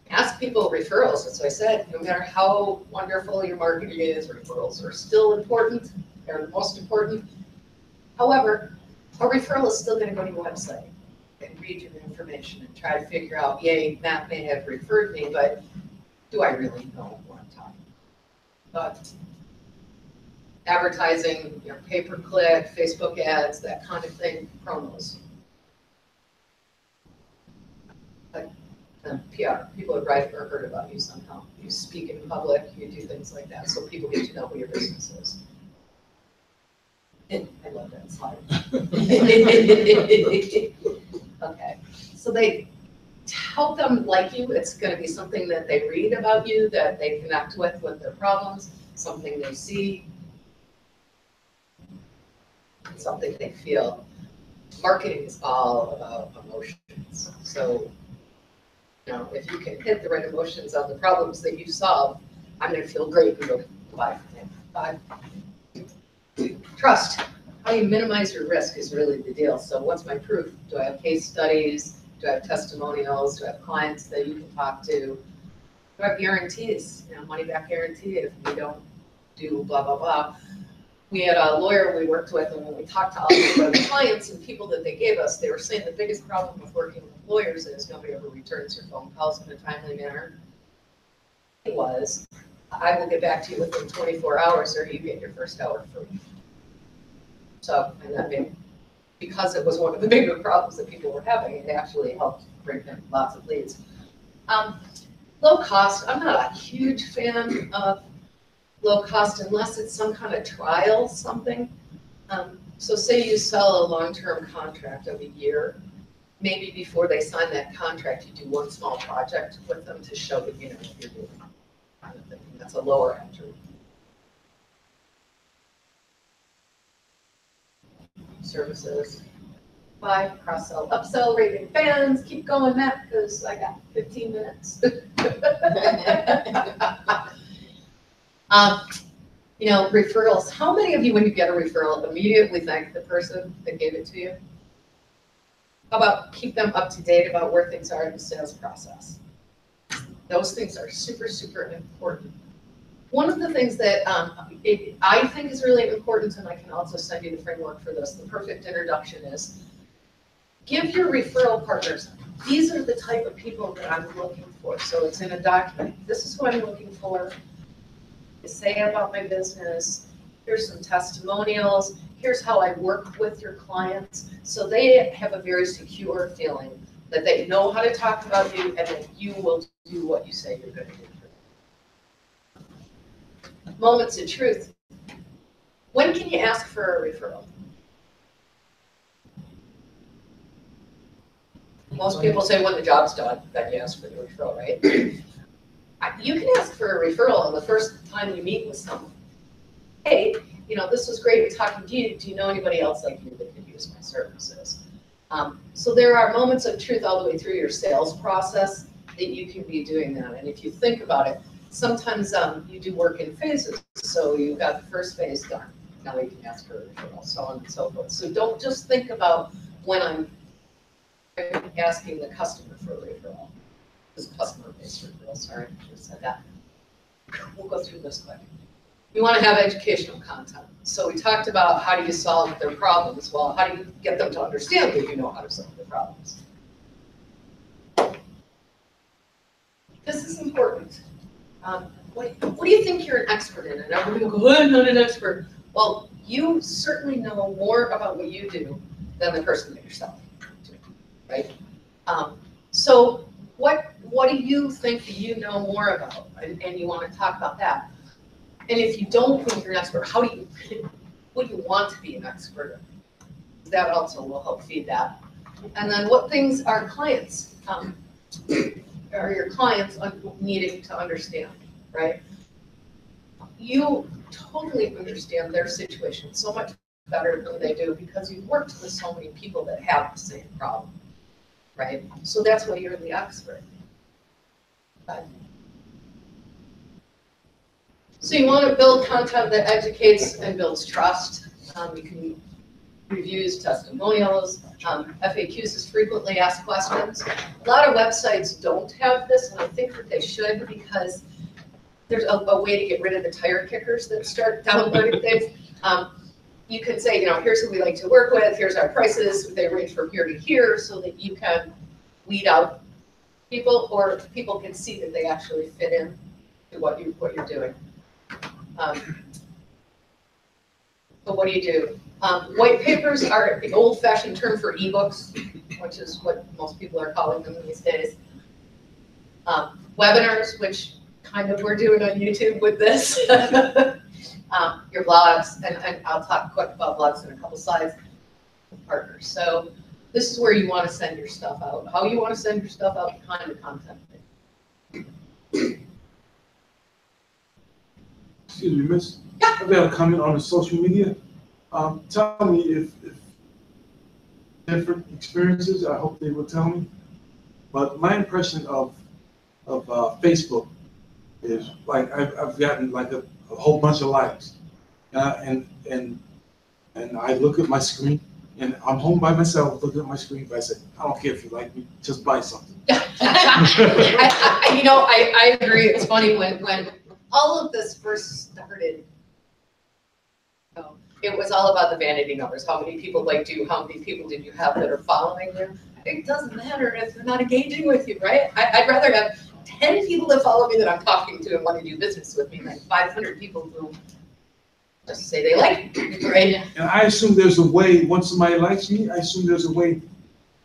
Ask people referrals. As I said, no matter how wonderful your marketing is, referrals are still important. They're the most important. However, a referral is still going to go to your website and read your information and try to figure out, yay, Matt may have referred me, but do I really know what I'm talking about? But advertising, pay-per-click, Facebook ads, that kind of thing, promos. Like PR, people have read or heard about you somehow. You speak in public, you do things like that, so people get to know who your business is. And I love that slide. Okay, so help them like you. It's gonna be something that they read about you, that they connect with their problems, something they see, something they feel. Marketing is all about emotions. So, you know, if you can hit the right emotions on the problems that you solve, I'm gonna feel great and go, bye. Bye. Trust. How you minimize your risk is really the deal. So what's my proof? Do I have case studies? Do I have testimonials? Do I have clients that you can talk to? Do I have guarantees? You know, money back guarantee if you don't do blah, blah, blah. We had a lawyer we worked with, and when we talked to all the clients and people that they gave us, they were saying the biggest problem with working with lawyers is nobody ever returns your phone calls in a timely manner. It was, I will get back to you within 24 hours or you get your first hour free. So, and that made, because it was one of the bigger problems that people were having, it actually helped bring in lots of leads. Low cost, I'm not a huge fan of low cost unless it's some kind of trial something. So say you sell a long-term contract of a year, maybe before they sign that contract, you do one small project with them to show that you know what you're doing. Kind of thing. That's a lower entry. Services. Buy, cross-sell, upsell, raving fans. Keep going, Matt, because I got 15 minutes. You know, referrals. How many of you, when you get a referral, immediately thank the person that gave it to you? How about keep them up to date about where things are in the sales process? Those things are super, super important. One of the things that I think is really important, and I can also send you the framework for this, the perfect introduction is, give your referral partners, these are the type of people that I'm looking for. So it's in a document. This is what I'm looking for. Say about my business. Here's some testimonials. Here's how I work with your clients. So they have a very secure feeling that they know how to talk about you and that you will do what you say you're going to do. Moments of truth. When can you ask for a referral? Most people say when the job's done, then you ask for the referral, right? You can ask for a referral on the first time you meet with someone. Hey, you know, this was great talking to you. Do you know anybody else like you that could use my services? So there are moments of truth all the way through your sales process that you can be doing that. And if you think about it, sometimes you do work in phases. So you've got the first phase done. Now you can ask for a referral, so on and so forth. So don't just think about when I'm asking the customer for a referral. This customer-based referral, sorry, I should have said that. We'll go through this quick. You want to have educational content. So we talked about how do you solve their problems. Well, how do you get them to understand that you know how to solve their problems? This is important. What do you think you're an expert in? And everybody will go, I'm not an expert. Well, you certainly know more about what you do than the person that you're selling to, right? So what do you think that you know more about? And you want to talk about that. And if you don't think you're an expert, what do you want to be an expert in? That also will help feed that. And then what things are clients, are your clients needing to understand, right? You totally understand their situation so much better than they do because you've worked with so many people that have the same problem, right? So that's why you're the expert. So you want to build content that educates and builds trust. You can reviews, testimonials, FAQs is frequently asked questions. A lot of websites don't have this, and I think that they should because there's a way to get rid of the tire kickers that start downloading things. You could say, you know, here's who we like to work with, here's our prices, they range from here to here, so that you can weed out people, or people can see that they actually fit in to what you're doing. So what do you do? White papers are the old-fashioned term for ebooks, which is what most people are calling them these days. Webinars, which kind of we're doing on YouTube with this. Your blogs, and I'll talk quick about blogs in a couple slides. Partners. So This is where you want to send your stuff out. How you want to send your stuff out behind the content. Excuse me, miss. I've got a comment on the social media. Tell me if different experiences, I hope they will tell me. But my impression of Facebook is like I've gotten like a whole bunch of likes. And I look at my screen and I'm home by myself looking at my screen, but I say, I don't care if you like me, just buy something. I agree. It's funny when all of this first started, it was all about the vanity numbers. How many people liked you? How many people did you have that are following you? It doesn't matter if they're not engaging with you, right? I'd rather have 10 people that follow me that I'm talking to and want to do business with me than 500 people who just say they like me, right? And I assume there's a way, once somebody likes me, I assume there's a way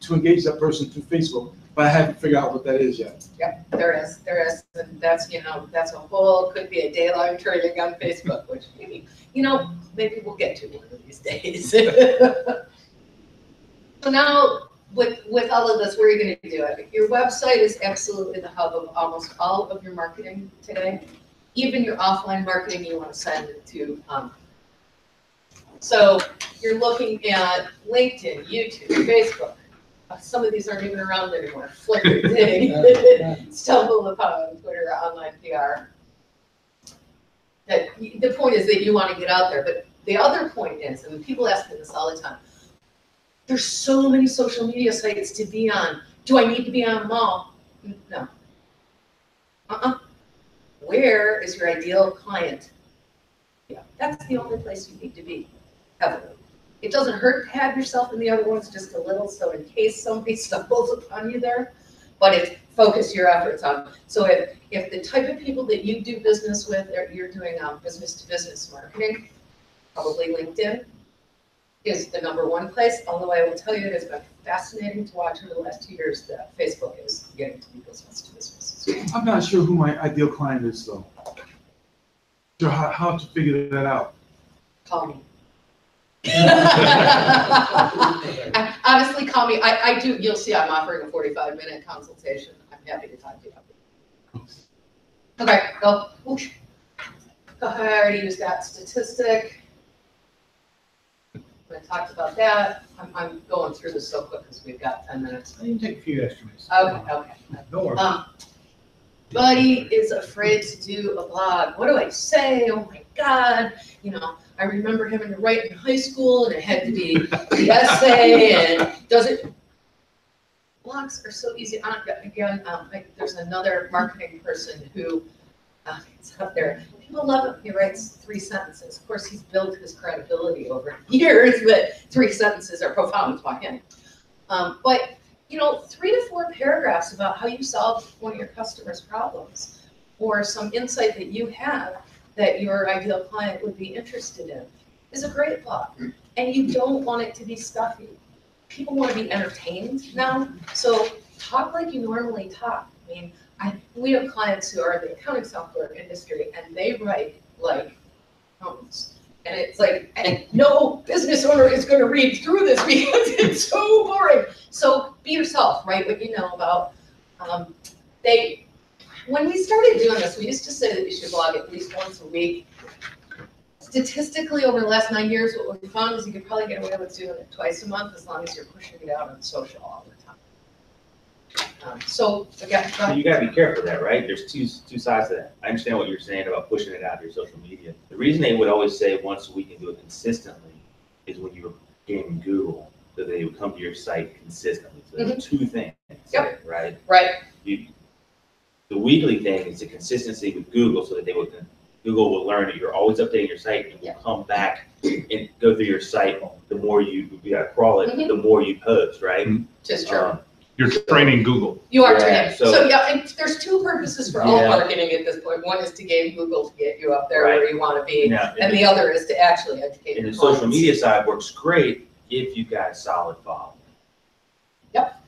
to engage that person through Facebook, but I haven't figured out what that is yet. Yep, there is, and that's, that's a whole, could be a day-long training on Facebook, which maybe, maybe we'll get to one of these days. So now, with all of this, where are you going to do it? Your website is absolutely the hub of almost all of your marketing today. Even your offline marketing, you want to send it to. So you're looking at LinkedIn, YouTube, Facebook. Some of these aren't even around anymore. Flickr, Dig, Stumble Upon, Twitter, Online PR. The point is that you want to get out there, but the other point is, and people ask me this all the time, there's so many social media sites to be on. Do I need to be on them all? No. Where is your ideal client? Yeah, that's the only place you need to be, heavily. It doesn't hurt to have yourself in the other ones just a little, so in case somebody stumbles upon you there, but it's focus your efforts on. So if the type of people that you do business with, you're doing business-to-business marketing, probably LinkedIn is the #1 place, although I will tell you it has been fascinating to watch over the last 2 years that Facebook is getting to be business-to-business. I'm not sure who my ideal client is, though. So how to figure that out? Call me. Honestly, call me. I do. You'll see I'm offering a 45-minute consultation. I'm happy to talk to you. Okay, go. Whoosh. I already used that statistic. I talked about that. I'm going through this so quick because we've got 10 minutes. You can take a few extra minutes. Okay. Don't worry. Buddy is afraid to do a blog. What do I say? Oh my God. I remember having to write in high school and it had to be the essay and does it. Blogs are so easy. Again, there's another marketing person who is up there. People love him. He writes 3 sentences. Of course, he's built his credibility over years, but 3 sentences are profound by him. But 3 to 4 paragraphs about how you solved one of your customers' problems or some insight that you have that your ideal client would be interested in is a great blog. And you don't want it to be stuffy. People want to be entertained now, so talk like you normally talk. I mean, we have clients who are in the accounting software industry and they write like poems. And it's like, and no business owner is going to read through this because it's so boring. So be yourself, write what you know about. When we started doing this, we used to say that you should blog at least once a week. Statistically, over the last 9 years, what we found is you could probably get away with doing it twice a month as long as you're pushing it out on social all the time. So again, you got to be careful of that, right? There's two sides to that. I understand what you're saying about pushing it out to your social media. The reason they would always say once a week and do it consistently is when you were gaming Google, so they would come to your site consistently. So there's 2 things, right? Right. The weekly thing is the consistency with Google, so that Google will learn that you're always updating your site and will come back and go through your site. The more you crawl it, the more you post, right? Just true. You're training Google. You are training. So and there's 2 purposes for all marketing at this point. One is to game Google to get you up there where you want to be, and the other is to actually educate. And the social media side works great if you've got a solid following. Yep.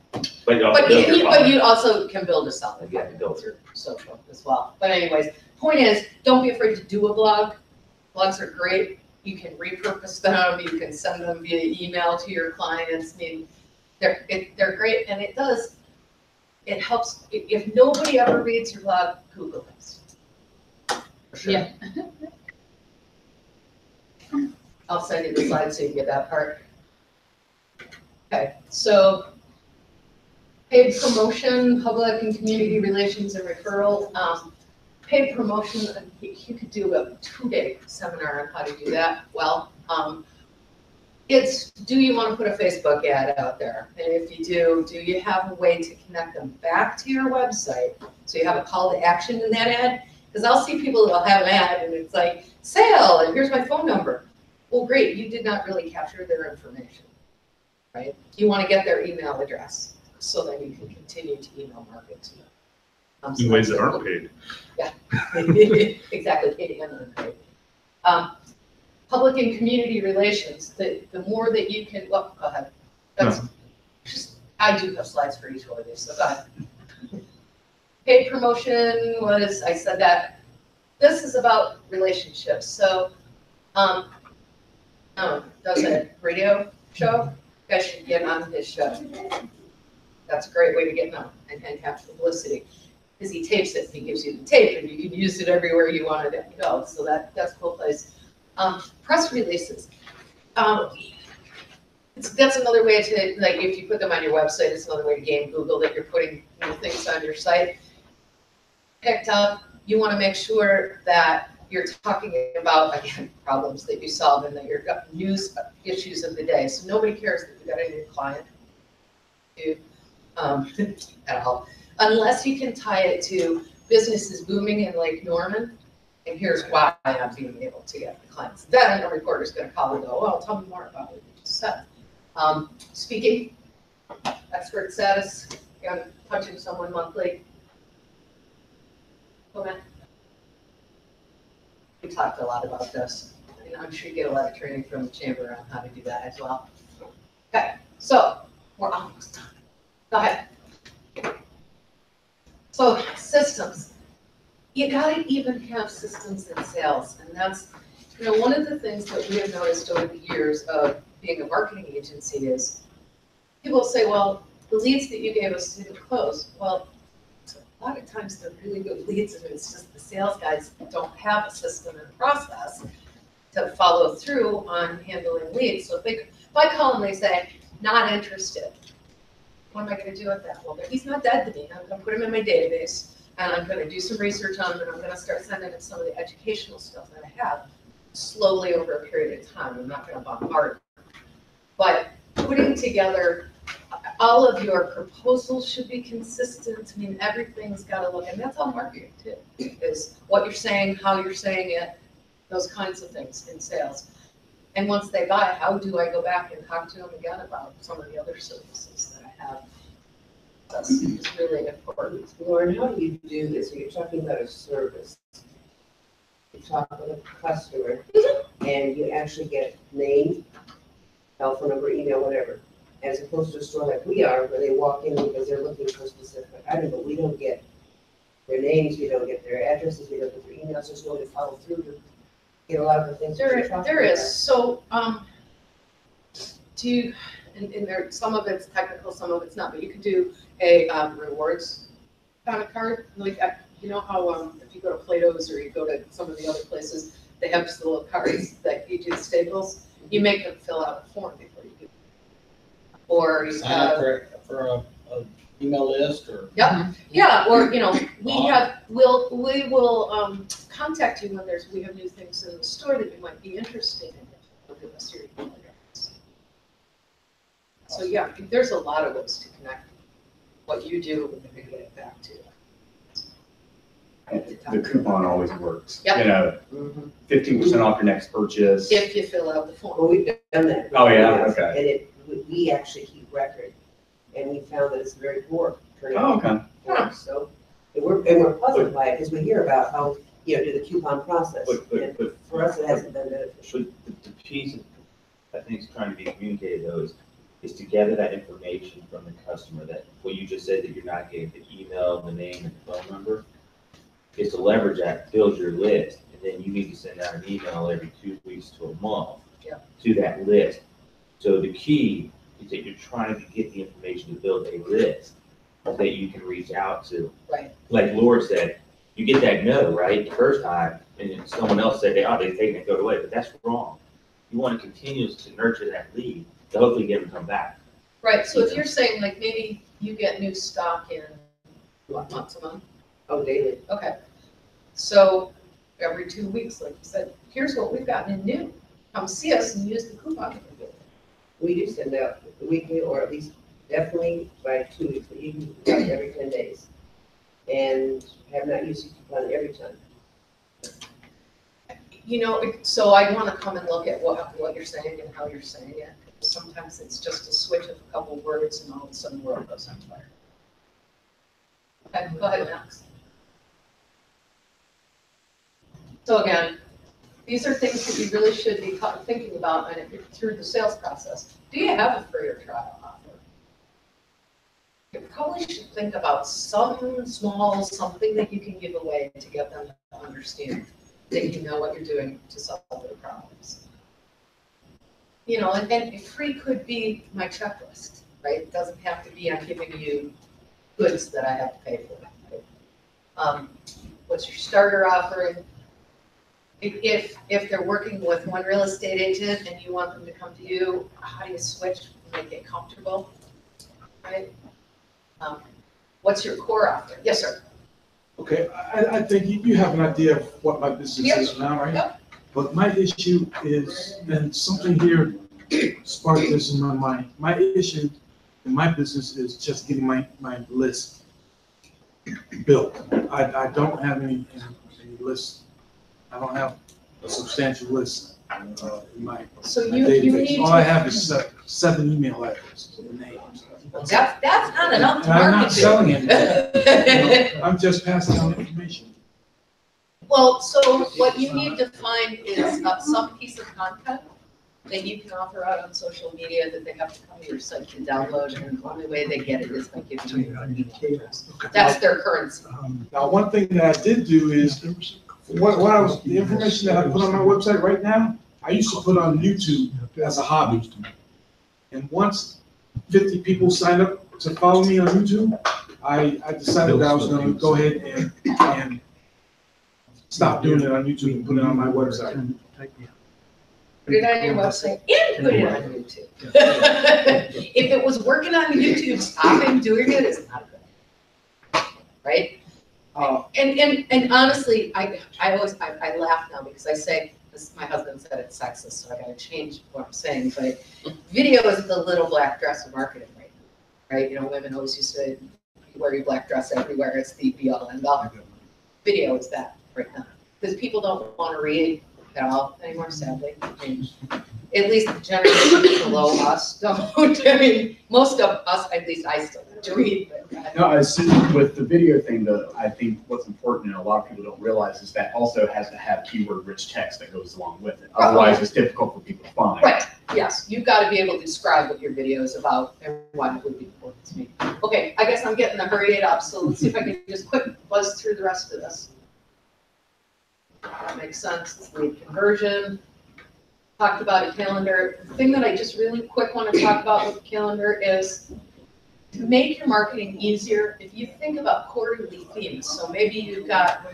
But you also can build a solid through social as well. But anyways, point is, don't be afraid to do a blog. Blogs are great. You can repurpose them. You can send them via email to your clients. I mean, They're great, and it helps, if nobody ever reads your blog, Google it. For sure. Yeah. I'll send you the slides so you get that part. Okay, so paid promotion, public and community relations and referral. Paid promotion, you could do a 2-day seminar on how to do that. Well, it's, do you want to put a Facebook ad out there? And if you do you have a way to connect them back to your website? So you have a call to action in that ad? Because I'll see people that'll have an ad and it's like, sale, and here's my phone number. Well, great, you did not really capture their information, right? You want to get their email address so that you can continue to email market to them. In ways that aren't paid. Yeah, exactly, paid and unpaid. Public and community relations, the more that you can, well, go ahead. That's just, I do have slides for each one of these, so go ahead. Paid promotion was, I said that, this is about relationships. So, does a radio show, you guys should get on his show. That's a great way to get known and capture publicity. Because he tapes it, he gives you the tape, and you can use it everywhere you want it to go. So that's a cool place. Press releases. That's another way to, like, if you put them on your website, it's another way to game Google that you're putting new things on your site. Picked up, you want to make sure that you're talking about, again, problems that you solve and that you've got news issues of the day. So nobody cares that you got a new client at all. Unless you can tie it to businesses booming in Lake Norman, and here's why I'm being able to get the clients. Then a reporter's going to call and go, well, tell me more about what you just said. Speaking, expert status, again, touching someone monthly. Okay. We talked a lot about this. And I'm sure you get a lot of training from the chamber on how to do that as well. Okay, so we're almost done. Go ahead. So systems. You gotta even have systems in sales. And that's, one of the things that we have noticed over the years of being a marketing agency is people say, well, the leads that you gave us didn't close. Well, a lot of times they're really good leads, and it's just the sales guys don't have a system and process to follow through on handling leads. So if I call and they say, not interested, what am I going to do with that? Well, he's not dead to me. I'm going to put him in my database, and I'm going to do some research on him, and I'm going to start sending him some of the educational stuff that I have slowly over a period of time. I'm not going to bombard him. But putting together all of your proposals should be consistent. I mean, everything's got to look, and that's all marketing too, is what you're saying, how you're saying it, those kinds of things in sales. And once they buy, how do I go back and talk to them again about some of the other services that I have? That's really important. Lauren, how do you do this? So you're talking about a service. You talk with a customer, and you actually get name, telephone number, email, whatever, as opposed to a store like we are, where they walk in because they're looking for specific item, but we don't get their names, we don't get their addresses, we don't get their emails, there's no way to follow through to get a lot of the things. There is. So, do you, and there, some of it's technical, some of it's not, but you could do a rewards kind of card. Like, you know how if you go to Plato's or you go to some of the other places, they have just the little cards that you do the staples. You make them fill out a form before you do it. Or you have for a email list or. Yeah, or we will contact you when we have new things in the store that you might be interested in. They'll give us your email address. So yeah, there's a lot of ways to connect what you do and get it back to. The coupon always works. Yep. 15% off your next purchase. If you fill out the form. Well, we've done that. Oh, yeah, okay. And we actually keep record, and we found that it's very poor turnout. Oh, okay. For us. So, and we're puzzled by it because we hear about how, do the coupon process. But for us, it hasn't been beneficial. The piece I think is trying to be communicated though is to gather that information from the customer, that what you just said, that you're not getting the email, the name, and the phone number, is to leverage that, build your list, and then you need to send out an email every 2 weeks to a month to that list. So the key is that you're trying to get the information to build a list that you can reach out to. Right. Like Laura said, you get that no, right, the first time, and then someone else said, they've taken it, go away, but that's wrong. You want to continue to nurture that lead to hopefully get them to come back. Right, so if you're saying like maybe you get new stock in, what, once a month? Oh, daily. Okay. So every 2 weeks, like you said, here's what we've gotten in new. Come see us and use the coupon. We do send out weekly, or at least definitely by 2 weeks, but even every 10 days. And have not used the coupon every time. You know, so I want to come and look at what you're saying and how you're saying it. Sometimes it's just a switch of a couple words and all of a sudden the world goes on fire. Okay, go ahead, Max. So again, these are things that you really should be thinking about and if you're through the sales process. Do you have a free or trial offer? You probably should think about some small something that you can give away to get them to understand that you know what you're doing to solve their problems. You know, and free could be my checklist, right? It doesn't have to be I'm giving you goods that I have to pay for. Right? What's your starter offering? If they're working with one real estate agent and you want them to come to you, how do you switch and make it comfortable, right? What's your core offer? Yes, sir. Okay, I think you have an idea of what my business is now, right? Yep. But my issue is, and something here sparked this in my mind. My issue in my business is just getting my list built. I don't have any lists. I don't have a substantial list in my database. All I have is 7 email addresses and names. That's not enough to And I'm market not to. selling anything. I'm just passing on information. Well, so what you need to find is some piece of content that you can offer out on social media that they have to come to your site to download, and the only way they get it is by giving you. That's their currency. Now, one thing that I did do is, the information that I put on my website right now, I used to put on YouTube as a hobby. And once 50 people signed up to follow me on YouTube, I decided that I was going to go ahead and stop doing it on YouTube and put it on my website. Put it on your website and put it on YouTube. If it was working on YouTube, stopping doing it is not good. Right? And honestly, I laugh now because I say, my husband said it's sexist, so I gotta change what I'm saying, but video is the little black dress of marketing right now, right? You know, women always used to wear your black dress everywhere, it's the be all end all. Video is that right now, because people don't want to read at all anymore, sadly. I mean, at least the generation below us don't. I mean, most of us, at least I still have to read. No, with the video thing, though, I think what's important and a lot of people don't realize is that also has to have keyword-rich text that goes along with it. Otherwise, it's difficult for people to find. Right. Yes, you've got to be able to describe what your video is about and why it would be important to me. Okay, I guess I'm getting to hurry it up, so let's see if I can just quick buzz through the rest of this. That makes sense. Lead conversion. Talked about a calendar. The thing that I just really quick want to talk about with the calendar is to make your marketing easier. If you think about quarterly themes, so maybe you've got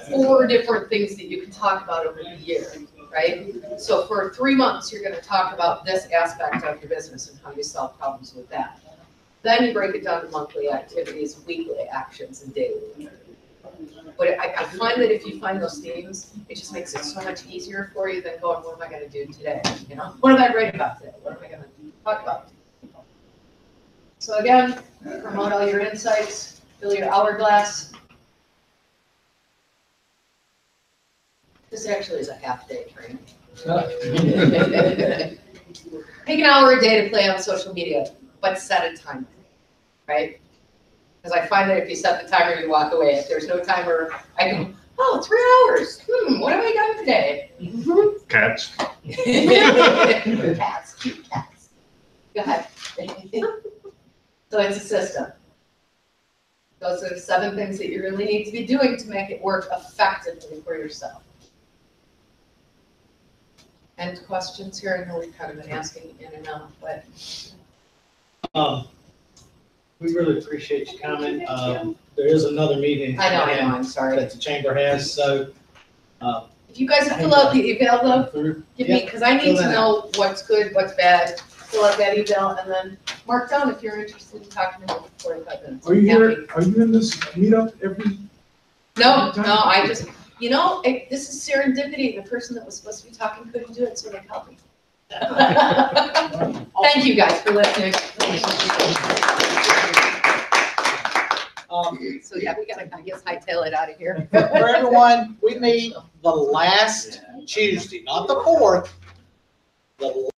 4 different things that you can talk about over the year, right? So for 3 months, you're going to talk about this aspect of your business and how you solve problems with that. Then you break it down to monthly activities, weekly actions, and daily. But I find that if you find those themes, it just makes it so much easier for you than going, what am I going to do today? You know, what am I writing about today? What am I going to talk about? So again, promote all your insights, fill your hourglass. This actually is a half-day training. Take an hour a day to play on social media, but set a timer, right? Because I find that if you set the timer, you walk away. If there's no timer, I go, oh, 3 hours. What have I done today? Cats. Cats, cute cats. Go ahead. So it's a system. Those are the 7 things that you really need to be doing to make it work effectively for yourself. And questions here? I know we've kind of been asking in and out, but. We really appreciate you coming. There is another meeting. I know, I'm sorry. That the chamber has, so. If you guys have fill out the email though, give me, because I need fill to that know what's good, what's bad. Fill out that email and then mark down if you're interested in talking to me for 45 minutes. Are you Happy. here, are you in this meetup every? No, I just, this is serendipity. The person that was supposed to be talking couldn't do it, so they called me. Thank you guys for listening. So yeah, we gotta, I guess, hightail it out of here. For everyone, we meet the last Tuesday, not the 4th, the